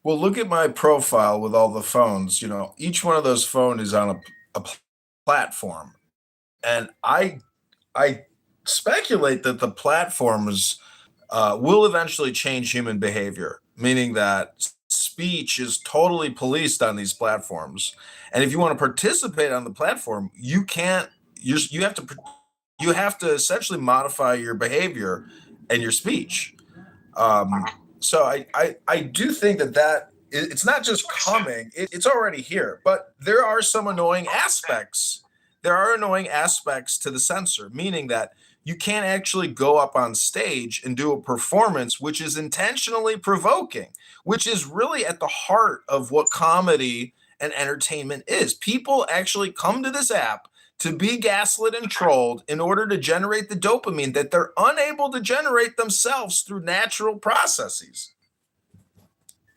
Well, look at my profile with all the phones. You know, each one of those phone is on a platform, and I speculate that the platforms will eventually change human behavior, meaning that speech is totally policed on these platforms. And if you want to participate on the platform, you can't. You have to you have to essentially modify your behavior and your speech. Um, so I do think that it's not just coming; it's already here. But there are some annoying aspects. There are annoying aspects to the censor, meaning that you can't actually go up on stage and do a performance which is intentionally provoking, which is really at the heart of what comedy and entertainment is. People actually come to this app to be gaslit and trolled in order to generate the dopamine that they're unable to generate themselves through natural processes.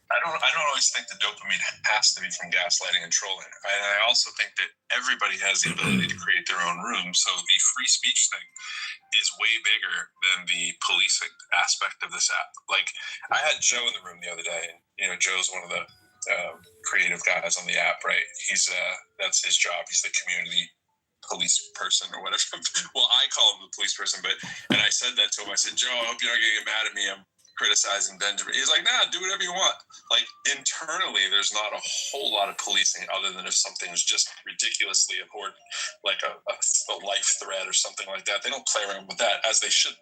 I don't always think the dopamine has to be from gaslighting and trolling. I also think that everybody has the ability to create their own room. So the free speech thing is way bigger than the policing aspect of this app. Like, I had Joe in the room the other day, and Joe's one of the creative guys on the app, right? He's that's his job. He's the community police person or whatever. Well, I call him the police person, and I said that to him. I said, Joe, I hope you're not going to get mad at me. I'm criticizing Benjamin. He's like, nah, do whatever you want. Like, internally, there's not a whole lot of policing other than if something's just ridiculously important, like a life threat or something like that. They don't play around with that, as they should.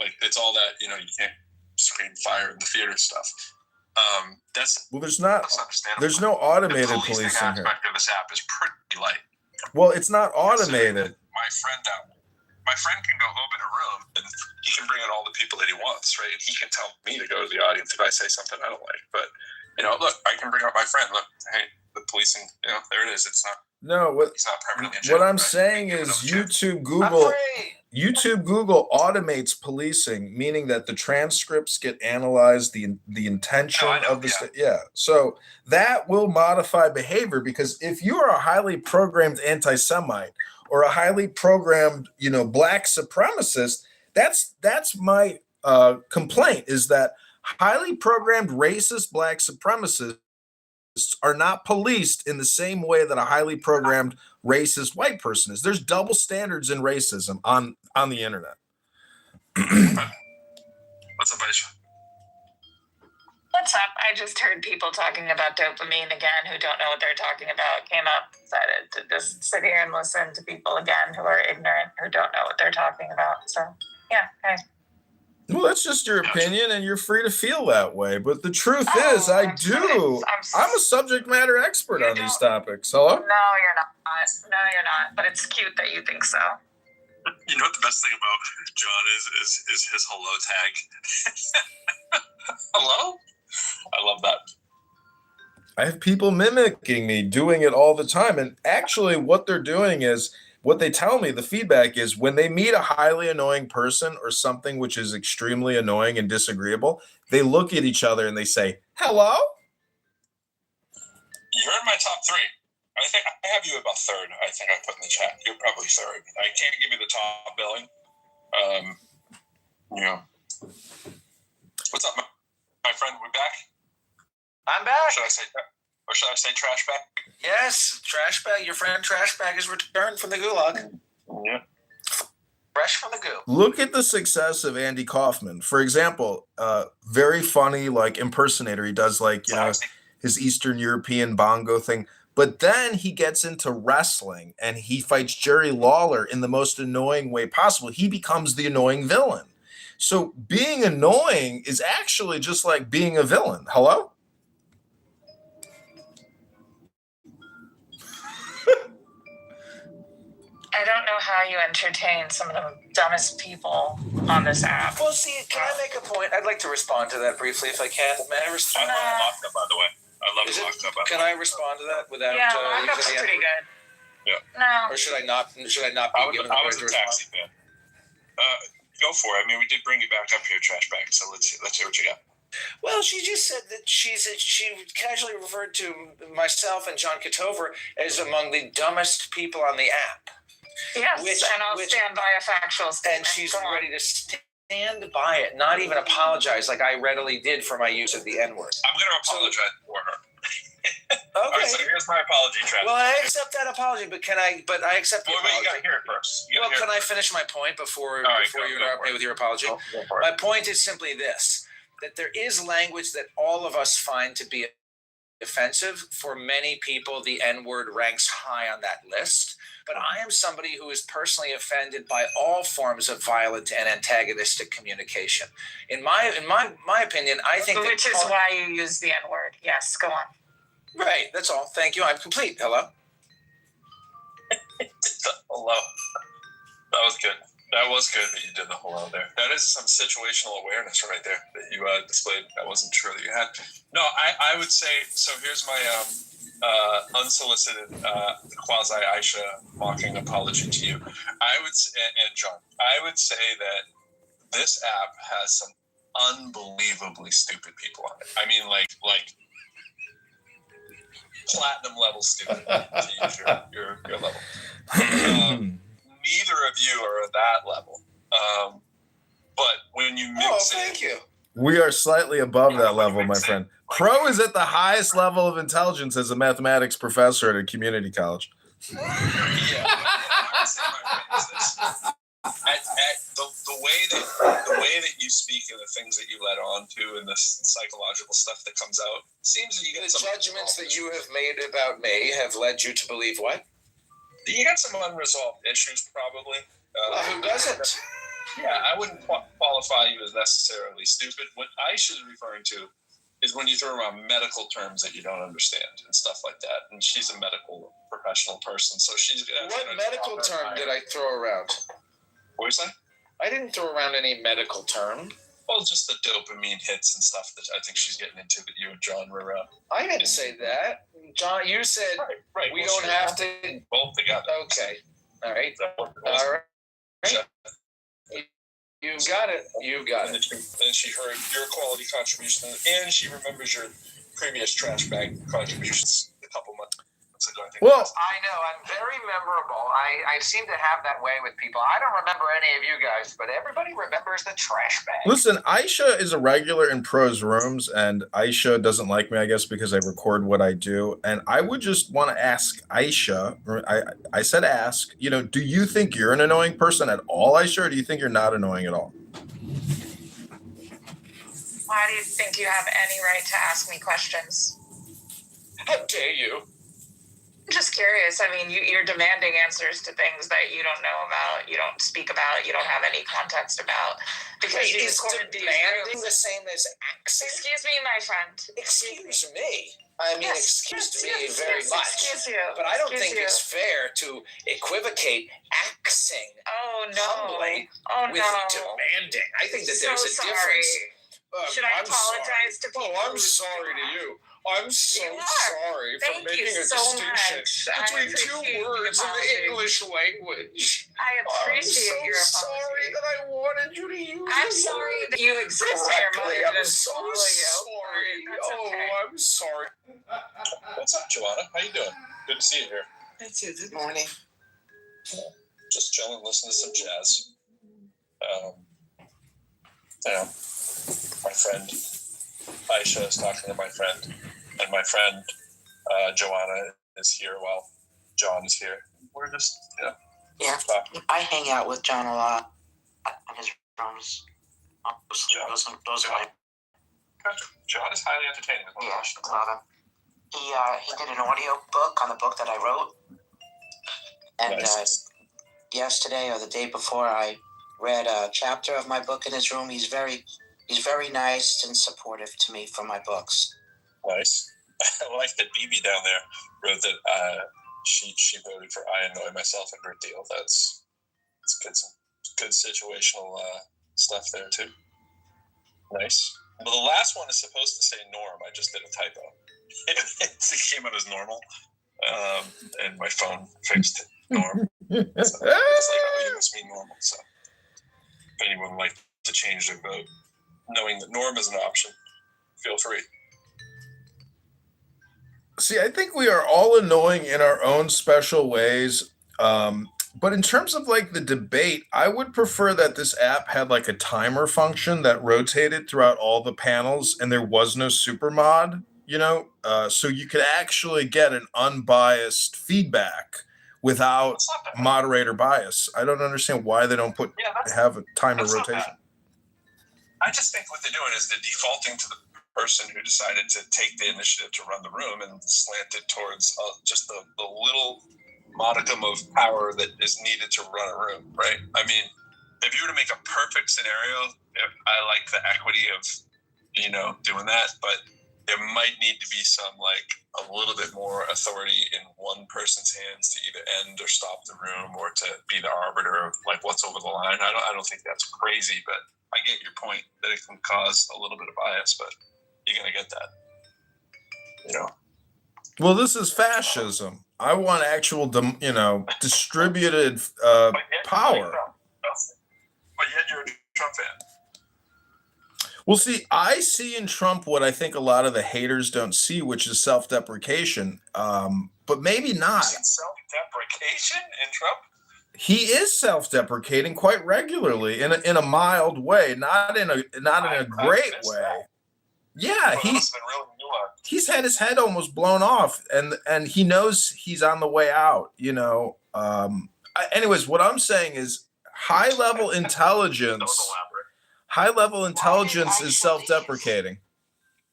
Like, it's all that, you can't scream fire in the theater stuff. There's no automated the policing aspect here. of this app is pretty light. Well, it's not automated. My friend can go open a room and he can bring in all the people that he wants, right? And he can tell me to go to the audience if I say something I don't like. But, look, I can bring up my friend. Look, hey, the policing, there it is. It's not. No, it's not permanently in jail, what I'm right? saying is YouTube, Google automates policing, meaning that the transcripts get analyzed, the intention of the So that will modify behavior, because if you are a highly programmed anti-Semite or a highly programmed, black supremacist, that's my complaint, is that highly programmed racist black supremacists are not policed in the same way that a highly programmed racist white person is. There's double standards in racism on the internet. What's up, Aisha? What's up? I just heard people talking about dopamine again who don't know what they're talking about. Came up, decided to just sit here and listen to people again who are ignorant, who don't know what they're talking about. So, yeah, guys. Well, that's just your opinion, and you're free to feel that way. But the truth is, I'm a subject matter expert on these topics. Hello? No, you're not. No, you're not. But it's cute that you think so. You know what the best thing about John is his hello tag. Hello? I love that. I have people mimicking me, doing it all the time. And actually, what they're doing is, what they tell me, the feedback is, when they meet a highly annoying person or something which is extremely annoying and disagreeable, they look at each other and they say, hello? You're in my top 3. I think I have you about third. I think I put in the chat. You're probably third. I can't give you the top billing. What's up, my friend? We're back. I'm back. Should I say trash bag? Yes, trash bag. Your friend trash bag is returned from the gulag. Yeah. Fresh from the goo. Look at the success of Andy Kaufman. For example, very funny, impersonator. He does his Eastern European bongo thing. But then he gets into wrestling and he fights Jerry Lawler in the most annoying way possible. He becomes the annoying villain. So being annoying is actually just like being a villain. Hello? I don't know how you entertain some of the dumbest people on this app. Well, see, can I make a point? I'd like to respond to that briefly if I can. May I respond? I love locked up, by the way. I love locked up. Can I respond to that without? Yeah, lockup's pretty good. Yeah. No. Or should I not be given the I was a taxi fan. Go for it. I mean, we did bring you back up here, trash bag. So let's hear what you got. Well, she just said that she casually referred to myself and John Kitover as among the dumbest people on the app. Yes, and I'll stand by a factual statement. And she's ready to stand stand by it, not even apologize like I readily did for my use of the N-word. I'm going to apologize for her. Okay. All right, so here's my apology, Travis. Well, I accept that apology, but I accept the apology. You got to hear it first. Well, can I finish my point before you interrupt me with your apology? My point is simply this, that there is language that all of us find to be offensive. For many people, the N-word ranks high on that list. But I am somebody who is personally offended by all forms of violent and antagonistic communication. In my opinion, I think which is why you use the N-word. Yes, go on. Right, that's all. Thank you. I'm complete. Hello. Hello. That was good. That was good that you did the hello there. That is some situational awareness right there that you displayed. I wasn't sure that you had. No, I would say, so here's my unsolicited quasi-Aisha mocking apology to you. I would say, and John, I would say that this app has some unbelievably stupid people on it. I mean, like platinum level stupid to use your level. Neither of you are at that level. But when you mix thank you. We are slightly above that level, my friend. Pro is at the highest level of intelligence as a mathematics professor at a community college. Yeah. The way that you speak and the things that you let on to and the psychological stuff that comes out seems that you get the judgments that you have made about me have led you to believe what? You got some unresolved issues, probably. Who doesn't? Yeah, I wouldn't qualify you as necessarily stupid. What Aisha's referring to is when you throw around medical terms that you don't understand and stuff like that. And she's a medical professional person, so she's. What medical term did I throw around? What did you say? I didn't throw around any medical term. Well, just the dopamine hits and stuff that I think she's getting into that you and John were around. I didn't say that. John, you said right. We don't have to. Both together. Okay. All right. All right. You got it. And she heard your quality contribution, and she remembers your previous trash bag contributions a couple months ago. I think. Well, I know. I'm very memorable. I seem to have that way with people. I don't remember any of you guys, but everybody remembers the trash bag. Listen, Aisha is a regular in Pro's rooms, and Aisha doesn't like me, I guess, because I record what I do. And I would just want to ask Aisha, I said ask, do you think you're an annoying person at all, Aisha, or do you think you're not annoying at all? Why do you think you have any right to ask me questions? How dare you? I'm just curious. I mean, you're demanding answers to things that you don't know about, you don't speak about, you don't have any context about. Because you is demanding the same as accent? Excuse me, my friend. Excuse me. I mean, excuse me very much. Excuse you. But I don't think it's fair to equivocate axing humbly with demanding. I think that there's a difference. Should I apologize to people? Oh, I'm sorry to you. I'm so sorry for making a distinction between two words in the English language. I appreciate your apology. I'm so sorry that I wanted you to use I'm sorry that you exist and your mother didn't follow you. Sorry. Okay. I'm sorry. What's up, Joanna? How you doing? Good to see you here. Thank you. Good morning. Just chilling, listening to some jazz. My friend Aisha is talking to my friend, and my friend Joanna is here while John is here. We're just, talking. I hang out with John a lot in his rooms. Those are my. Gotcha. John is highly entertaining. Love him. He did an audio book on the book that I wrote, and nice. Yesterday or the day before, I read a chapter of my book in his room. He's very nice and supportive to me for my books. Nice. I like that BB down there wrote that she voted for I annoy myself a great deal. That's good. Some good situational stuff there too. Nice. Well, the last one is supposed to say norm. I just did a typo. It came out as normal, and my phone fixed it. Norm. So it's like, you must mean normal. So if anyone would like to change their vote, knowing that norm is an option, feel free. See, I think we are all annoying in our own special ways. But in terms of like the debate, I would prefer that this app had like a timer function that rotated throughout all the panels and there was no super mod, so you could actually get an unbiased feedback without moderator bias. I don't understand why they don't have a timer rotation. I just think what they're doing is they're defaulting to the person who decided to take the initiative to run the room and slant it towards just the little modicum of power that is needed to run a room, right? I mean, if you were to make a perfect scenario, I like the equity of, doing that, but there might need to be some, like, a little bit more authority in one person's hands to either end or stop the room or to be the arbiter of, like, what's over the line. I don't think that's crazy, but I get your point that it can cause a little bit of bias, but you're going to get that, Well, this is fascism. I want actual, distributed power. But yet you're a Trump fan. Well, see, I see in Trump what I think a lot of the haters don't see, which is self-deprecation. But maybe not. Self-deprecation in Trump? He is self-deprecating quite regularly in a mild way, not in a great way. That. Yeah, he's had his head almost blown off, and he knows he's on the way out. Anyways, what I'm saying is high-level intelligence. High-level intelligence is self-deprecating.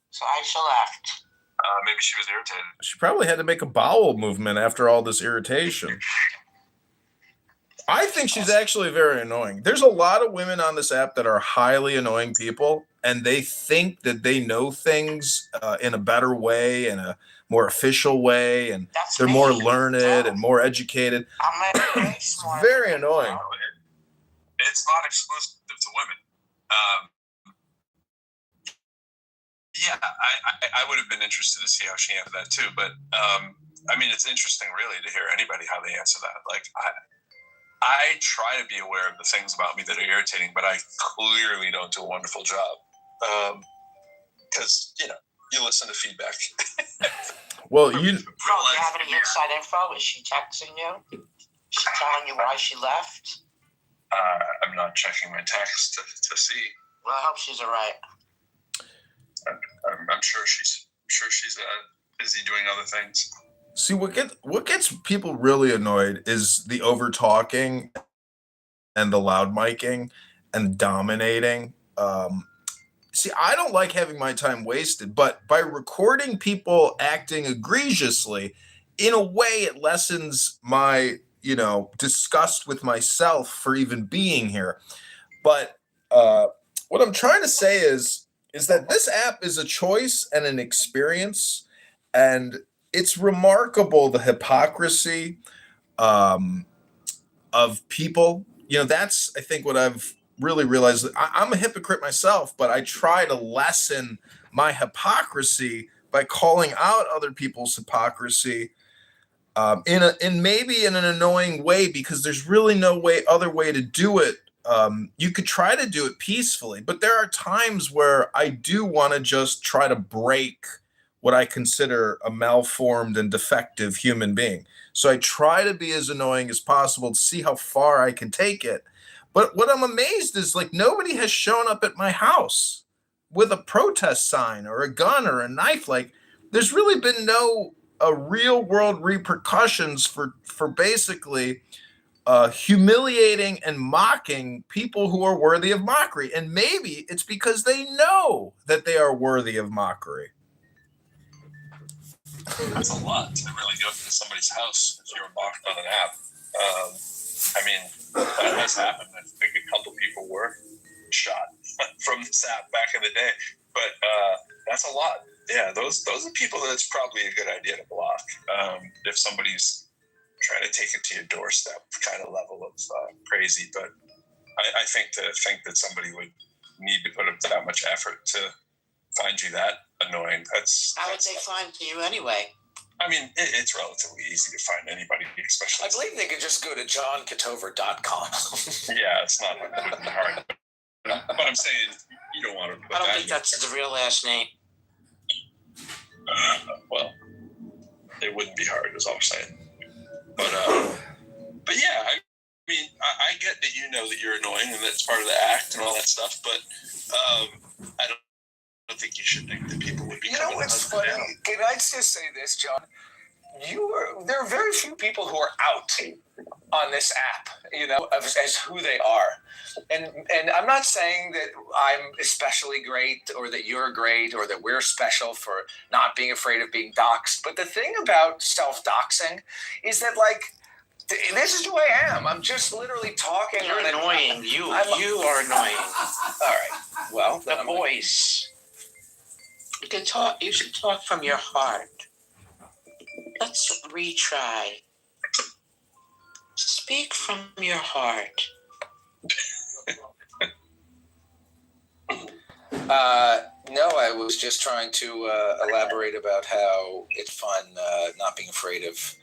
So Aisha left. Maybe she was irritated. She probably had to make a bowel movement after all this irritation. I think she's actually very annoying. There's a lot of women on this app that are highly annoying people, and they think that they know things in a better way, in a more official way, and they're more learned and more educated. It's very annoying. It's not exclusive to women. Yeah, I would have been interested to see how she answered that too. But I mean, it's interesting really to hear anybody how they answer that. Like I try to be aware of the things about me that are irritating, but I clearly don't do a wonderful job. Because, you listen to feedback. Well, do you have any inside info? Is she texting you? She telling you why she left? I'm not checking my text to see. Well, I hope she's all right. I'm sure she's busy doing other things. See, what gets people really annoyed is the over talking and the loud miking and dominating. See, I don't like having my time wasted, but by recording people acting egregiously, in a way, it lessens my, disgust with myself for even being here. But what I'm trying to say is that this app is a choice and an experience, and it's remarkable the hypocrisy of people. That's, I think, what I've really realized. I'm a hypocrite myself, but I try to lessen my hypocrisy by calling out other people's hypocrisy in maybe in an annoying way, because there's really no other way to do it. You could try to do it peacefully, but there are times where I do want to just try to break what I consider a malformed and defective human being. So I try to be as annoying as possible to see how far I can take it. But what I'm amazed is, like, nobody has shown up at my house with a protest sign or a gun or a knife. Like, there's really been no real world repercussions for basically humiliating and mocking people who are worthy of mockery. And maybe it's because they know that they are worthy of mockery. That's a lot to really go to somebody's house if you're mocked on an app. I mean, that has happened. I think a couple people were shot from this app back in the day. But that's a lot. Yeah, those are people that it's probably a good idea to block if somebody's trying to take it to your doorstep kind of level of crazy. But I think that somebody would need to put up that much effort to find you that annoying. How would they find you anyway? I mean, it's relatively easy to find anybody, especially. I believe they could just go to johnkitover.com. Yeah, it's not hard. But I'm saying you don't want to put I don't that think that's the real last name. Well, it wouldn't be hard, is all I'm saying. But yeah, that you know that you're annoying and that's part of the act and all that stuff, but I don't think you should think that people would be. You know what's funny? Can I just say this, John? There are very few people who are out on this app, as who they are. And I'm not saying that I'm especially great or that you're great or that we're special for not being afraid of being doxxed. But the thing about self-doxing is that, this is who I am. I'm just literally talking. You're annoying. You are annoying. All right. Well, the voice. You should talk from your heart. Let's retry. Speak from your heart. No, I was just trying to elaborate about how it's fun not being afraid of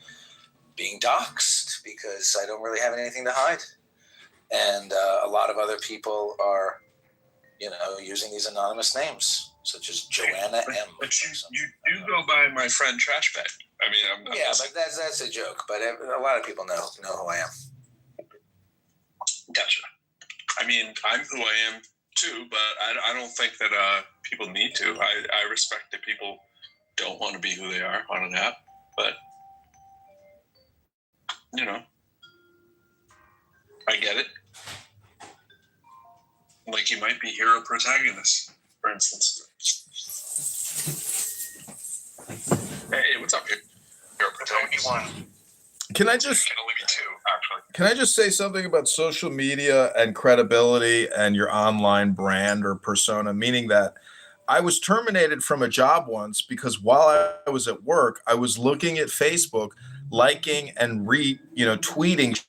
being doxxed because I don't really have anything to hide. And a lot of other people are, using these anonymous names, such as Joanna M. But you do go by my friend Trashbag. I mean, I'm but that's a joke. But a lot of people know who I am. Gotcha. I mean, I'm who I am too, but I don't think that people need to. I respect that people don't want to be who they are on an app, but I get it. Like you might be hero protagonist, for instance. Hey, what's up, hero protagonist? Can I just say something about social media and credibility and your online brand or persona? Meaning that I was terminated from a job once because while I was at work, I was looking at Facebook, liking and tweeting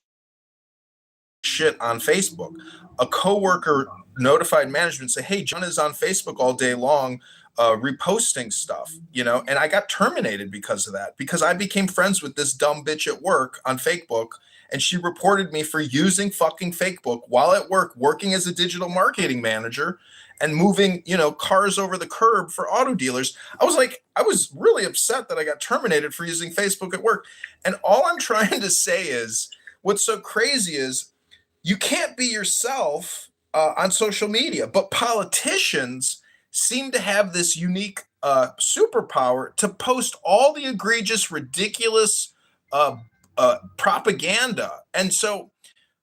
shit on Facebook. A coworker notified management, say, "Hey, John is on Facebook all day long, reposting stuff," and I got terminated because of that, because I became friends with this dumb bitch at work on Facebook, and she reported me for using fucking Facebook while at work, working as a digital marketing manager and moving, cars over the curb for auto dealers. I was really upset that I got terminated for using Facebook at work. And all I'm trying to say is, what's so crazy is you can't be yourself on social media, but politicians seem to have this unique superpower to post all the egregious, ridiculous propaganda. And so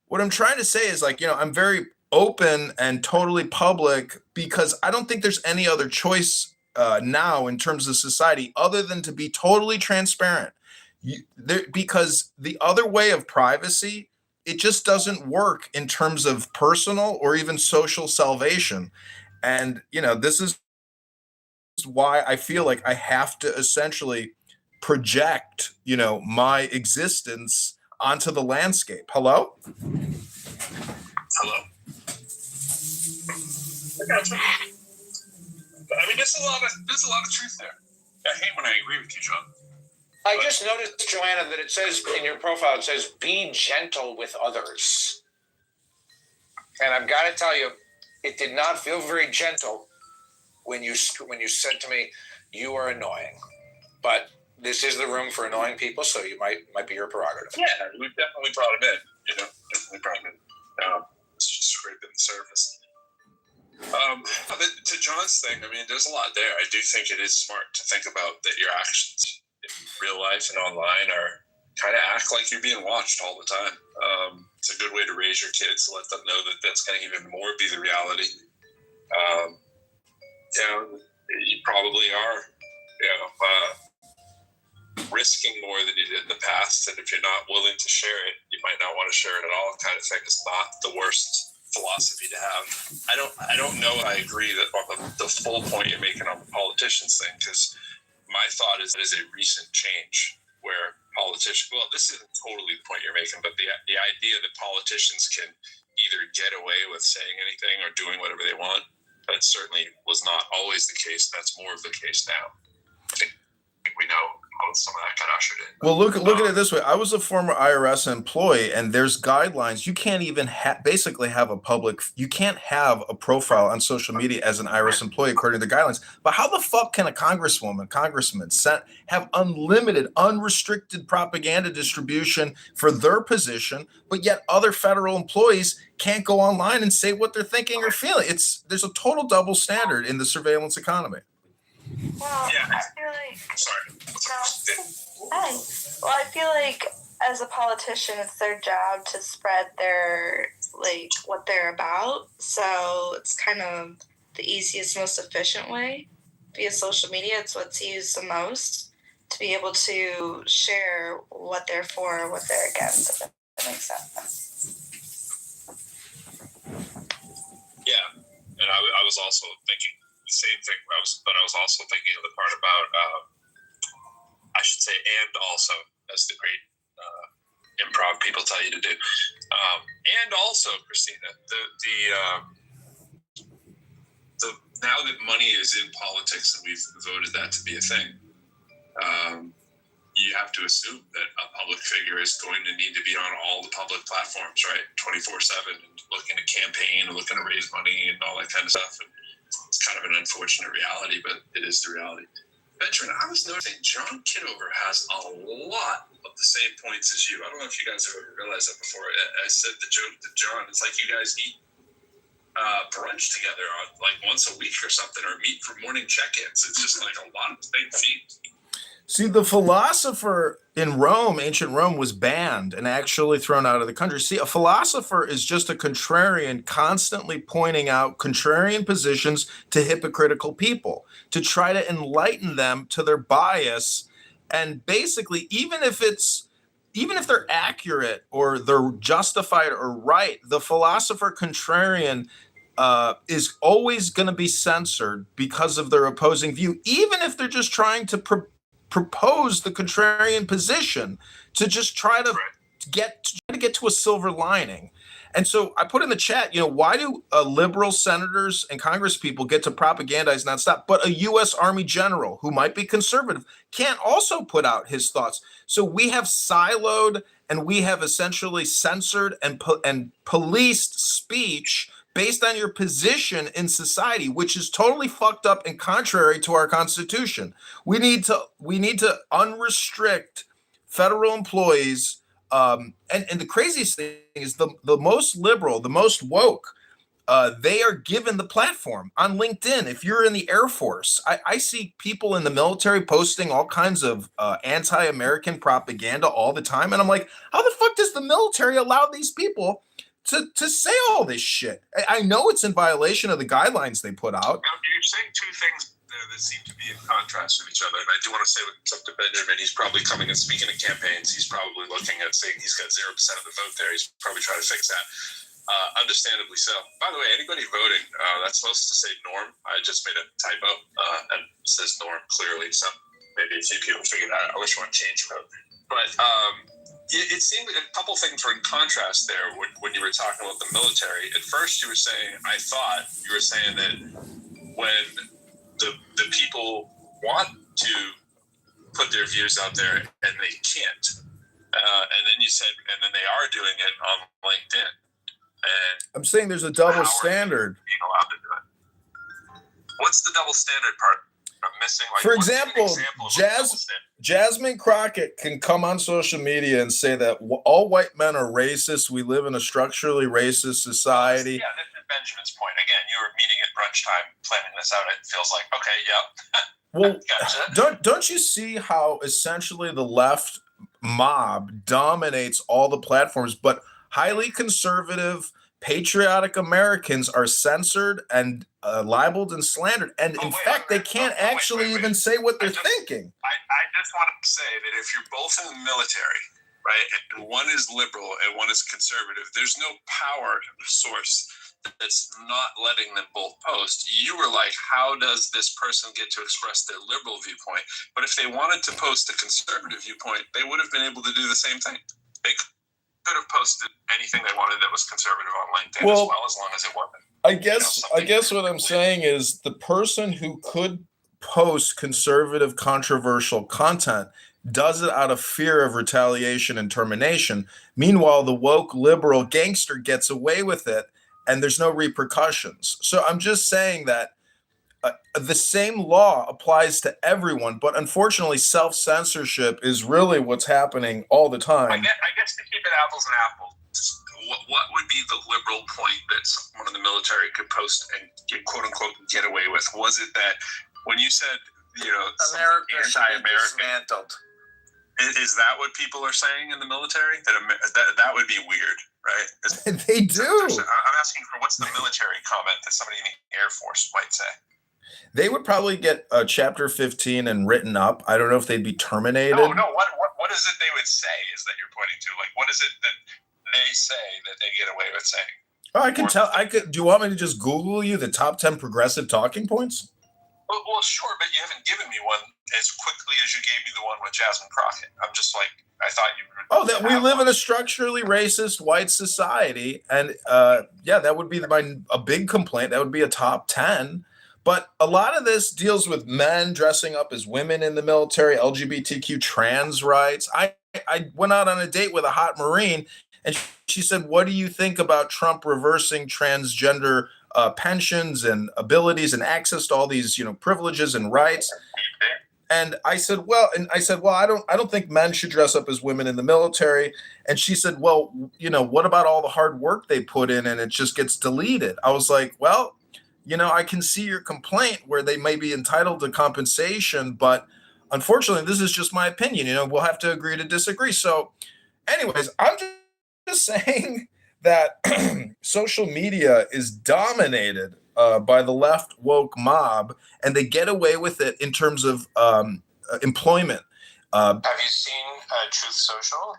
what I'm trying to say is I'm very open and totally public because I don't think there's any other choice now in terms of society other than to be totally transparent. Because the other way of privacy, it just doesn't work in terms of personal or even social salvation. And, this is why I feel like I have to essentially project, my existence onto the landscape. Hello? Hello? I gotcha. I mean, there's a lot of truth there. I hate when I agree with you, John. I just noticed, Joanna, that it says in your profile, it says, "Be gentle with others." And I've got to tell you, it did not feel very gentle when you said to me, "You are annoying." But this is the room for annoying people, so you might be your prerogative. Yeah, we've definitely brought him in. Definitely brought him in. It's just scraping the surface. To John's thing, I mean, there's a lot there. I do think it is smart to think about that your actions in real life and online are kind of act like you're being watched all the time. It's a good way to raise your kids, to let them know that that's going to even more be the reality. You probably are, risking more than you did in the past, and if you're not willing to share it, you might not want to share it at all. Kind of thing is not the worst philosophy to have. I don't know. I agree that on the full point you're making on the politicians thing, because my thought is a recent change where politicians. Well, this isn't totally the point you're making, but the idea that politicians can either get away with saying anything or doing whatever they want, that certainly was not always the case. That's more of the case now. I think we know how some of that got ushered in. Well, look at it this way. I was a former IRS employee, and there's guidelines. You can't even basically have you can't have a profile on social media as an IRS employee according to the guidelines. But how the fuck can a congressman have unlimited, unrestricted propaganda distribution for their position, but yet other federal employees can't go online and say what they're thinking or feeling? There's a total double standard in the surveillance economy. Well, Yeah. I feel like Sorry. Hi. Well, I feel like as a politician, it's their job to spread what they're about. So it's kind of the easiest, most efficient way via social media. It's what's used the most to be able to share what they're for, what they're against, if that makes sense. Yeah, and I was also thinking the same thing. I was also thinking of the part about. I should say, and also, as the great improv people tell you to do. And also, Christina, the now that money is in politics and we've voted that to be a thing, you have to assume that a public figure is going to need to be on all the public platforms, right? 24/7, and looking to campaign and looking to raise money and all that kind of stuff. And it's kind of an unfortunate reality, but it is the reality. Benjamin, I was noticing John Kitover has a lot of the same points as you. I don't know if you guys have ever realized that before. I said the joke to John, it's like you guys eat brunch together like once a week or something, or meet for morning check-ins. It's just like a lot of the same themes. See, the philosopher in Rome, ancient Rome, was banned and actually thrown out of the country. See, a philosopher is just a contrarian constantly pointing out contrarian positions to hypocritical people to try to enlighten them to their bias. And basically, even if they're accurate or they're justified or right, the philosopher contrarian is always going to be censored because of their opposing view, even if they're just trying to propose the contrarian position to just try to get to a silver lining. And so I put in the chat, why do liberal senators and Congress people get to propagandize nonstop, but a U.S. Army general who might be conservative can't also put out his thoughts? So we have siloed and we have essentially censored and policed speech based on your position in society, which is totally fucked up and contrary to our Constitution. We need to unrestrict federal employees. And the craziest thing is the most liberal, the most woke, they are given the platform on LinkedIn. If you're in the Air Force, I see people in the military posting all kinds of anti-American propaganda all the time. And I'm like, how the fuck does the military allow these people to say all this shit? I know it's in violation of the guidelines they put out. Now, you're saying two things that seem to be in contrast with each other. And I do want to say what's up to Benjamin. He's probably coming and speaking at campaigns. He's probably looking at saying he's got 0% of the vote there. He's probably trying to fix that. Understandably so. By the way, anybody voting, that's supposed to say Norm. I just made a typo and it says Norm clearly. So maybe a few people figured out. I wish I would change vote. But it seemed like a couple things were in contrast there when you were talking about the military. At first, I thought you were saying that when the people want to put their views out there and they can't, and then you said, and then they are doing it on LinkedIn. And I'm saying there's a double standard. Being allowed to do it. What's the double standard part? I'm missing. For example, Jasmine Crockett can come on social media and say that all white men are racist. We live in a structurally racist society. Yeah, this is Benjamin's point. Again, you were meeting at brunch time, planning this out. It feels like, okay, yep. Well, gotcha. don't you see how essentially the left mob dominates all the platforms, but highly conservative, patriotic Americans are censored and libeled and slandered, and in fact, they can't actually even say what they're thinking. I just want to say that if you're both in the military, right, and one is liberal and one is conservative, there's no power source that's not letting them both post. You were like, how does this person get to express their liberal viewpoint? But if they wanted to post a conservative viewpoint, they would have been able to do the same thing. They could have posted anything they wanted that was conservative on LinkedIn as long as it wasn't. I guess what I'm saying is the person who could post conservative, controversial content does it out of fear of retaliation and termination. Meanwhile, the woke liberal gangster gets away with it and there's no repercussions. So I'm just saying that the same law applies to everyone, but unfortunately self-censorship is really what's happening all the time. I guess to keep it apples and apples, what would be the liberal point that someone in the military could post and quote unquote get away with? Was it that when you said, America anti-American, dismantled? Is that what people are saying in the military? That would be weird, right? They do. I'm asking for what's the military comment that somebody in the Air Force might say? They would probably get Chapter 15 and written up. I don't know if they'd be terminated. No. What is it they would say is that you're pointing to? Like, what is it that they say that they get away with saying? Oh, I can tell. Do you want me to just Google you the top 10 progressive talking points? Well, sure, but you haven't given me one as quickly as you gave me the one with Jasmine Crockett. I'm just like, I thought you would. Oh, that we live in a structurally racist white society. And that would be a big complaint. That would be a top 10. But a lot of this deals with men dressing up as women in the military, LGBTQ trans rights. I went out on a date with a hot Marine, and she said, what do you think about Trump reversing transgender pensions and abilities and access to all these, privileges and rights? And I said, well, I don't think men should dress up as women in the military. And she said, well, what about all the hard work they put in and it just gets deleted? I was like, well, I can see your complaint where they may be entitled to compensation, but unfortunately, this is just my opinion. We'll have to agree to disagree. So anyways, I'm just saying that social media is dominated by the left woke mob, and they get away with it in terms of employment. Have you seen Truth Social?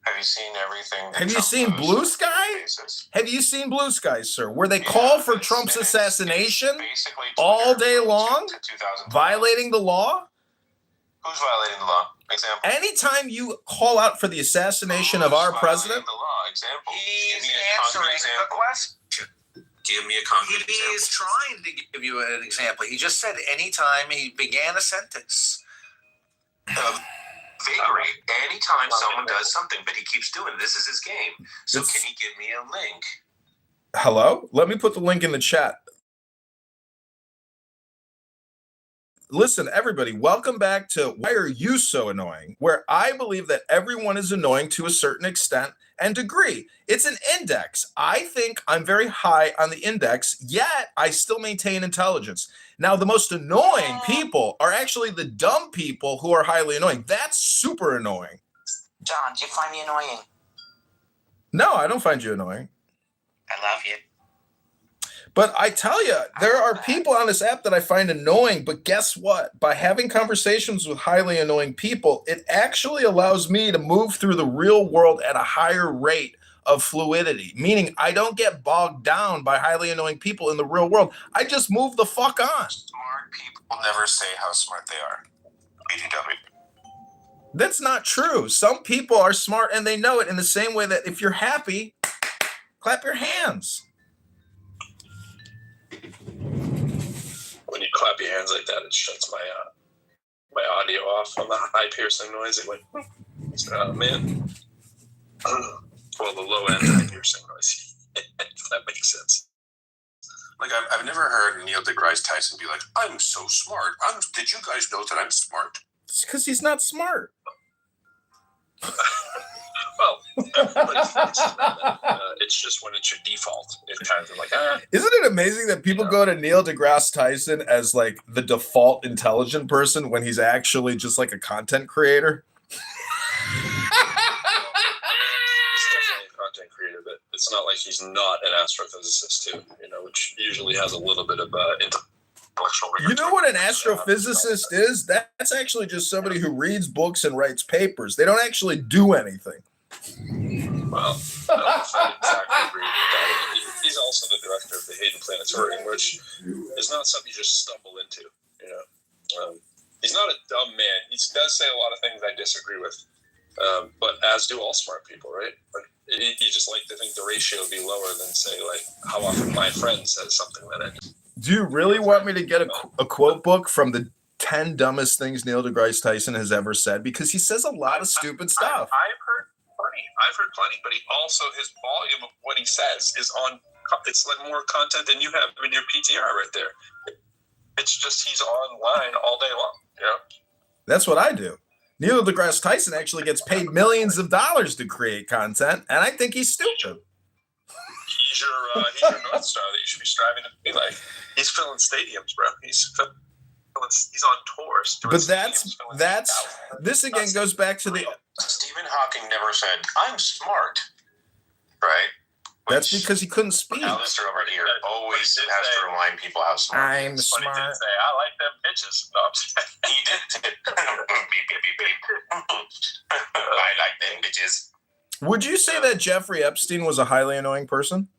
Have you seen everything? Have you seen Blue Sky? Have you seen Blue Sky, sir? Where they call for Trump's assassination all day long, violating the law? Who's violating the law? Example. Anytime you call out for the assassination of our president, the law. Example. He's answering the question. Give me a concrete example. He is trying to give you an example. He just said anytime he began a sentence. Vagary. Anytime someone does something, but he keeps doing this is his game. So can he give me a link? Hello? Let me put the link in the chat. Listen, everybody, welcome back to Why Are You So Annoying? Where I believe that everyone is annoying to a certain extent and degree. It's an index. I think I'm very high on the index, yet I still maintain intelligence. Now, the most annoying people are actually the dumb people who are highly annoying. That's super annoying. John, do you find me annoying? No, I don't find you annoying. I love you. But I tell you, there are people on this app that I find annoying, but guess what? By having conversations with highly annoying people, it actually allows me to move through the real world at a higher rate of fluidity, meaning I don't get bogged down by highly annoying people in the real world. I just move the fuck on. Smart people never say how smart they are. BTW. That's not true. Some people are smart and they know it, in the same way that if you're happy, clap your hands. When you clap your hands like that, it shuts my audio off on the high piercing noise. It went, oh man. Well, the low end high piercing noise. That makes sense. Like I've never heard Neil deGrasse Tyson be like, "I'm so smart. Did you guys know that I'm smart?" It's because he's not smart. Well, it's just when it's your default. It's kind of like, Isn't it amazing that people go to Neil deGrasse Tyson as like the default intelligent person when he's actually just like a content creator? He's definitely a content creator, but it's not like he's not an astrophysicist too, which usually has a little bit of intellectual rigor. You know what an astrophysicist is? That's actually just somebody who reads books and writes papers. They don't actually do anything. Well, I don't know if I exactly agree with that. He's also the director of the Hayden Planetarium, which is not something you just stumble into. He's not a dumb man. He does say a lot of things I disagree with, but as do all smart people, right? Like, you just like to think the ratio would be lower than, say, like how often my friend says something that I. Do you really want me to get a quote book from the 10 dumbest things Neil deGrasse Tyson has ever said because he says a lot of stupid stuff. I've heard plenty, but he also, his volume of what he says is on, it's like more content than you have in your PTR right there. It's just, he's online all day long. Yeah. That's what I do. Neil deGrasse Tyson actually gets paid millions of dollars to create content, and I think he's stupid. He's your North Star that you should be striving to be like. He's filling stadiums, bro. He's on tours. But this again goes back to the. Stephen Hawking never said, "I'm smart," right? That's because he couldn't speak. Alistair over here always has to remind people how smart. I'm smart. He did say, "I like them bitches." No, I'm saying. He did. I like them bitches. Would you say that Jeffrey Epstein was a highly annoying person?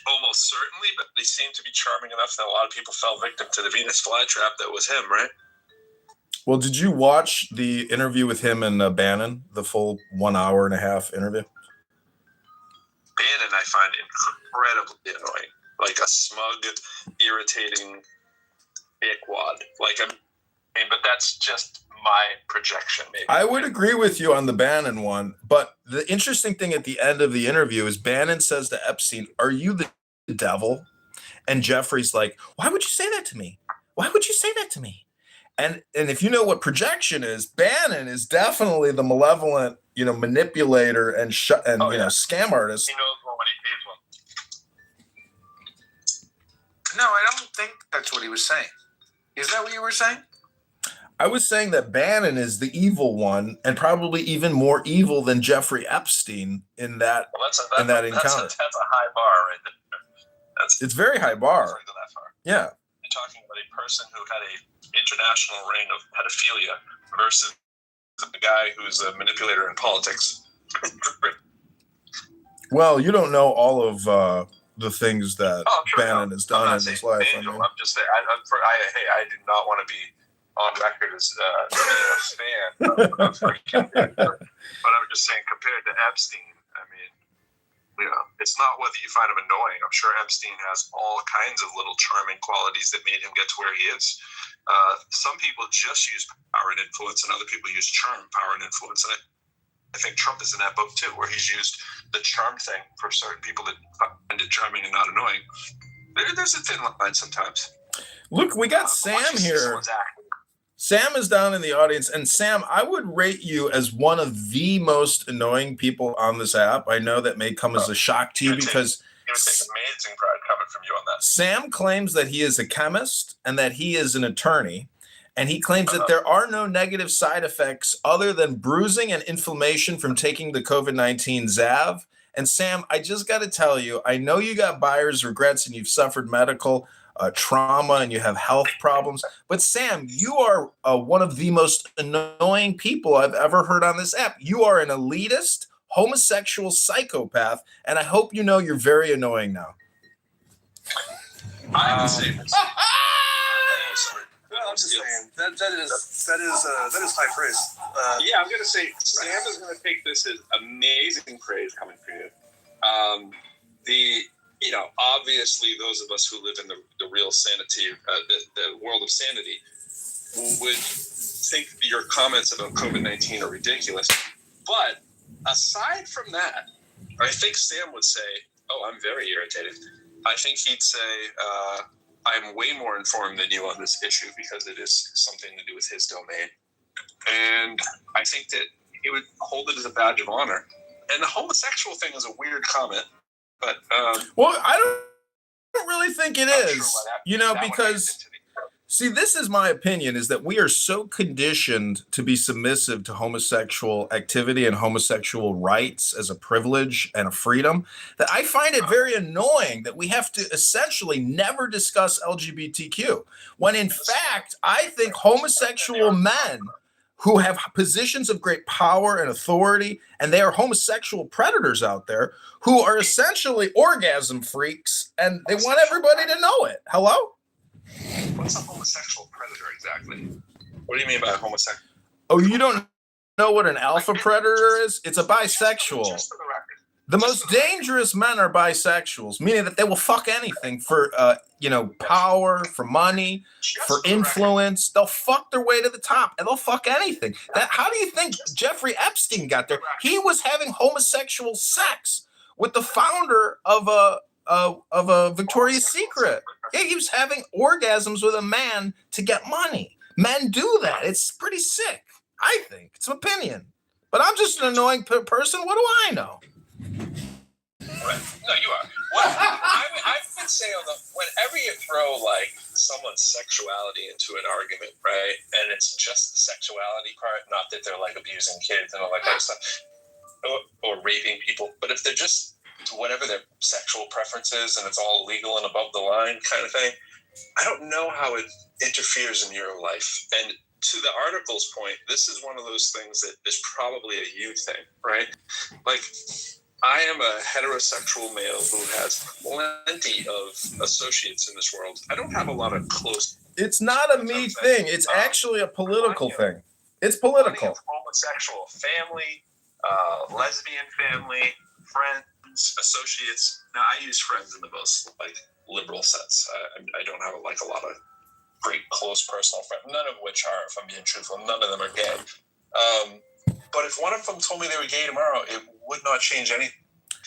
Almost certainly, but they seem to be charming enough that a lot of people fell victim to the Venus flytrap that was him, right? Well, did you watch the interview with him and Bannon, the full 1 hour and a half interview? Bannon I find incredibly annoying, like a smug, irritating dickwad. But that's just my projection, maybe. I would agree with you on the Bannon one, but the interesting thing at the end of the interview is Bannon says to Epstein, "Are you the devil?" And Jeffrey's like, "Why would you say that to me? Why would you say that to me?" And if you know what projection is, Bannon is definitely the malevolent, manipulator and scam artist. He knows when he pays one. No, I don't think that's what he was saying. Is that what you were saying? I was saying that Bannon is the evil one, and probably even more evil than Jeffrey Epstein in that encounter. That's a high bar right there. It's very high bar. That far. Yeah. You're talking about a person who had an international reign of pedophilia versus a guy who's a manipulator in politics. Well, you don't know all of the things that Bannon has done in his life. I'm just saying. I do not want to be on record as a fan of but I'm just saying, compared to Epstein, it's not whether you find him annoying. I'm sure Epstein has all kinds of little charming qualities that made him get to where he is. Some people just use power and influence, and other people use charm, power, and influence. And I think Trump is in that boat too, where he's used the charm thing for certain people that find it charming and not annoying. There's a thin line sometimes. Look, we got Sam here. Sam is down in the audience, and Sam, I would rate you as one of the most annoying people on this app. I know that may come as a shock to you because it would take amazing pride coming from you on that. Sam claims that he is a chemist and that he is an attorney, and he claims that there are no negative side effects other than bruising and inflammation from taking the COVID-19 Zav. And Sam, I just got to tell you, I know you got buyer's regrets and you've suffered medical trauma and you have health problems. But Sam, you are one of the most annoying people I've ever heard on this app. You are an elitist, homosexual psychopath, and I hope you know you're very annoying now. I would say this. I'm just saying that is high praise. Yeah, I'm gonna say Sam is gonna take this as amazing praise coming from you. Obviously, those of us who live in the real sanity, the world of sanity, would think your comments about COVID-19 are ridiculous. But aside from that, I think Sam would say, "Oh, I'm very irritated." I think he'd say, "I'm way more informed than you on this issue because it is something to do with his domain." And I think that he would hold it as a badge of honor. And the homosexual thing is a weird comment. But well, I don't really think it is, because see, this is my opinion, is that we are so conditioned to be submissive to homosexual activity and homosexual rights as a privilege and a freedom that I find it very annoying that we have to essentially never discuss LGBTQ, when in fact, I think homosexual men who have positions of great power and authority, and they are homosexual predators out there who are essentially orgasm freaks, and they want everybody to know it. Hello? What's a homosexual predator exactly? What do you mean by homosexual? Oh, you don't know what an alpha predator is? It's a bisexual. Just for the record. The most dangerous men are bisexuals, meaning that they will fuck anything for, power, for money, for influence. They'll fuck their way to the top, and they'll fuck anything. How do you think Jeffrey Epstein got there? He was having homosexual sex with the founder of a Victoria's Secret. Yeah, he was having orgasms with a man to get money. Men do that. It's pretty sick, I think. It's an opinion. But I'm just an annoying person. What do I know? Right. No, you are. Well, I've been saying whenever you throw like someone's sexuality into an argument, right, and it's just the sexuality part, not that they're like abusing kids and all that kind of stuff, or raping people, but if they're just whatever their sexual preference is and it's all legal and above the line kind of thing, I don't know how it interferes in your life. And to the article's point, this is one of those things that is probably a you thing, right? Like, I am a heterosexual male who has plenty of associates in this world. I don't have a lot of close... It's not a me thing. It's actually a political thing. It's political. Homosexual family, lesbian family, friends, associates. Now, I use friends in the most liberal sense. I don't have a lot of great close personal friends, none of which are, if I'm being truthful, none of them are gay. But if one of them told me they were gay tomorrow, it would not change anything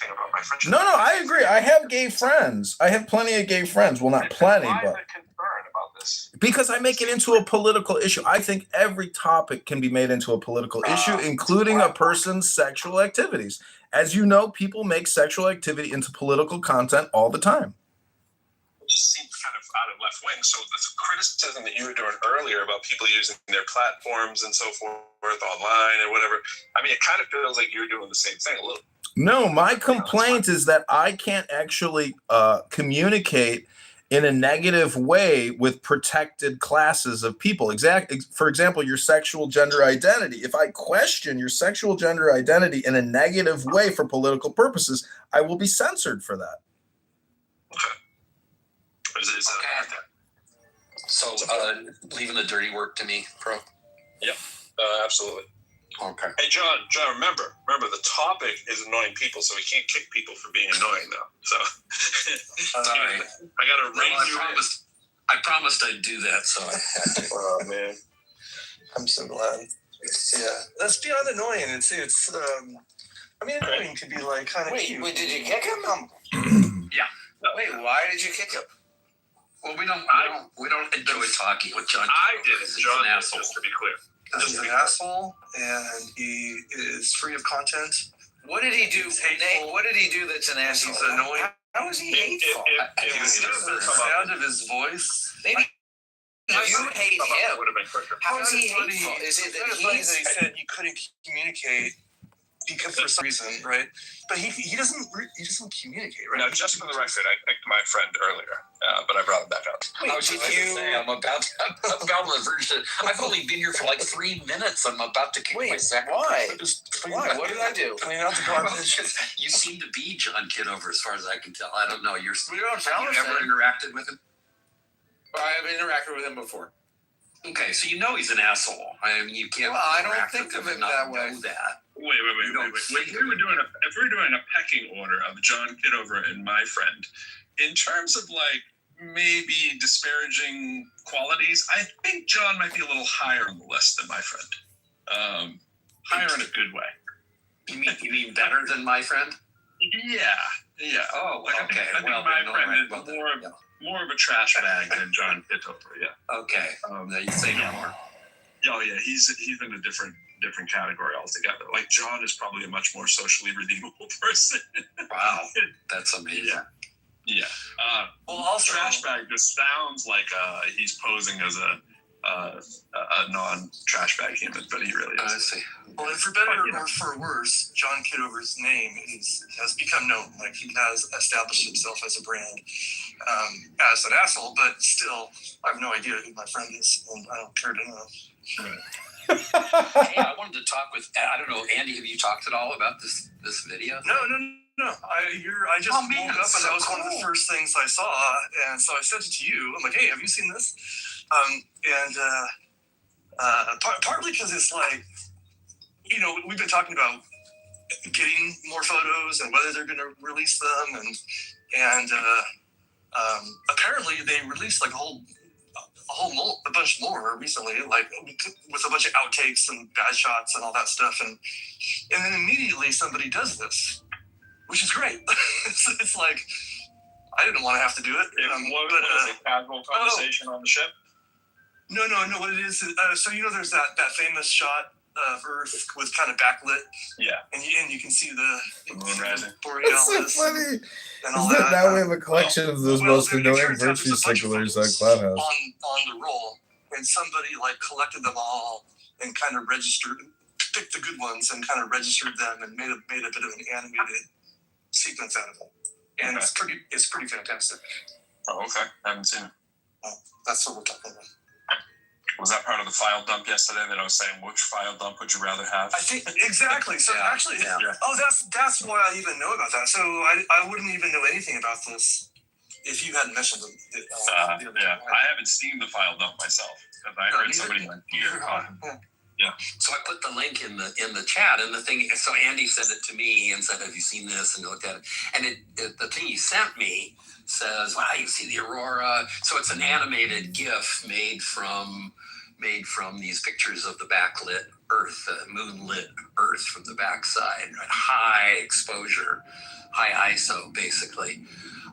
about my friendship. No, I agree. I have gay friends. I have plenty of gay friends. Well, not plenty, but... Why the concern about this? Because I make it into a political issue. I think every topic can be made into a political issue, including a person's sexual activities. As you know, people make sexual activity into political content all the time. It just seems kind of out of left wing. So the criticism that you were doing earlier about people using their platforms and so forth online or whatever, I mean, it kind of feels like you're doing the same thing a little. No, my complaint is that I can't actually communicate in a negative way with protected classes of people. For example, your sexual gender identity. If I question your sexual gender identity in a negative way for political purposes, I will be censored for that. Okay. So, leaving the dirty work to me, bro. Yep, absolutely. Okay. Hey, John, remember, the topic is annoying people, so we can't kick people for being annoying, though. So, I got to rein you in. I promised I'd do that, so I had to. Oh, man. I'm so glad. Yeah, that's beyond annoying. It's annoying could be like kind of cute. Wait, did you kick him? Yeah. Wait, why did you kick him? Well, we don't enjoy talking with John. I did it. John, just to be clear. He's an asshole, and he is free of content. What did he do? Nate, what did he do that's an asshole? He's annoying. How is he hateful? The sound of his voice. Maybe you hate him. Would have been quicker. How is he hateful? Is it that he said you couldn't communicate because for some reason, right? But he doesn't communicate, right? Now, just for the record, I picked my friend earlier, but I brought him back up. Wait, I'm about on the verge to. I've only been here for like 3 minutes. I'm about to kick my second. Why? Why? What did I do? Clean out the garbage. You seem to be John Kitover, as far as I can tell. I don't know. We don't have you ever interacted with him? I've interacted with him before. Okay, so you know he's an asshole. I mean, you can't. Well, I don't think of him that way. Know that. Wait. If we were doing a pecking order of John Kitover and my friend, in terms of maybe disparaging qualities, I think John might be a little higher on the list than my friend. Higher in a good way. You mean better than my friend? Yeah. Oh, okay. I think my friend is more of a trash bag than John Kitover. Yeah. Okay. Now you say no more. Oh yeah, he's in a different category altogether. Like, John is probably a much more socially redeemable person. Wow, that's amazing. Yeah. Well, also, trash bag just sounds like he's posing as a non-trash bag human, but he really is. I see. Well, and for better or for worse, John Kitover's name has become known. Like, he has established himself as a brand, as an asshole. But still, I have no idea who my friend is, and I don't care to know. Right. Hey, I wanted to talk with. I don't know, Andy. Have you talked at all about this video? No. I just woke up, and that was one of the first things I saw, and so I sent it to you. I'm like, hey, have you seen this? Partly because it's like, we've been talking about getting more photos and whether they're going to release them, and apparently they released like a bunch more recently, like with a bunch of outtakes and bad shots and all that stuff, and then immediately somebody does this, which is great. It's like I didn't want to have to do it. What was a casual conversation on the ship? No. What it is, so there's that famous shot of Earth with kind of backlit. Yeah. And you can see the moon rising. Borealis. That's so funny. And all Isn't that. Now we have a collection of those most annoying virtue signalers on Cloudhouse. On the roll, and somebody like collected them all and kind of picked the good ones and kind of registered them and made a bit of an animated sequence out of it. And it's pretty fantastic. Oh, okay. I haven't seen it. Oh, that's what we're talking about. Was that part of the file dump yesterday that I was saying, which file dump would you rather have? I think exactly. So actually, oh, that's why I even know about that. So I wouldn't even know anything about this if you hadn't mentioned it. I haven't seen the file dump myself because I heard somebody like here. Yeah. So I put the link in the chat, and the thing. So Andy sent it to me and said, "Have you seen this?" And looked at it, and the thing he sent me says, "Wow, you can see the aurora." So it's an animated GIF made from these pictures of the backlit Earth, moonlit Earth from the backside, right? High exposure, high ISO, basically.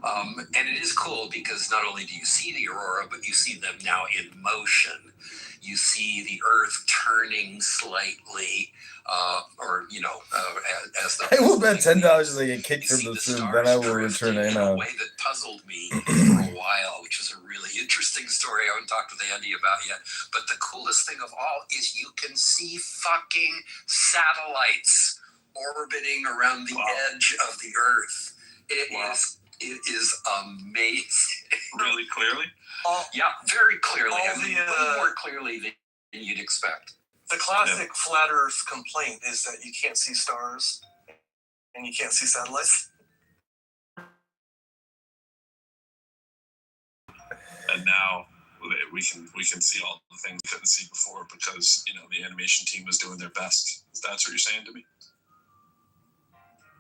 And it is cool because not only do you see the aurora, but you see them now in motion. You see the Earth turning slightly, as the. I will bet $10 as I get kicked from the Zoom, then I will return in in. a way that puzzled me for a while, which is a really interesting story I haven't talked with Andy about yet. But the coolest thing of all is you can see fucking satellites orbiting around the edge of the Earth. It is amazing. Really clearly? Yeah, very clearly. Way more clearly than you'd expect. The classic flat Earth complaint is that you can't see stars and you can't see satellites. And now we can see all the things we couldn't see before because the animation team was doing their best. That's what you're saying to me?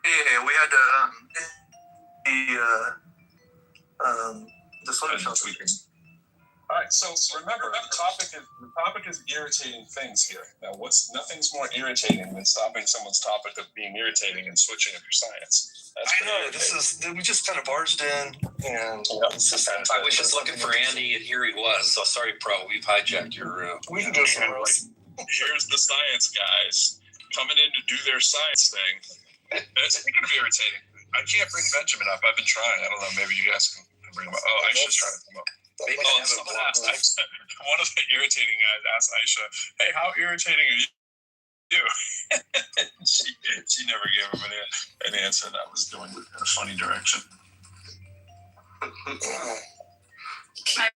Yeah, we had the sweater shop. All right, so remember the topic is irritating things here. Now, nothing's more irritating than stopping someone's topic of being irritating and switching up your science. I know we just kind of barged in, and I was just looking for Andy, and here he was. So sorry, Pro, we've hijacked your room. We can go somewhere else. Here's the science guys coming in to do their science thing. Speaking of irritating, I can't bring Benjamin up. I've been trying. I don't know. Maybe you guys can bring him up. Oh, Aisha's trying to come up. Maybe someone asked Aisha, one of the irritating guys asked Aisha, "Hey, how irritating are you?" she never gave him an answer that was going in a funny direction. I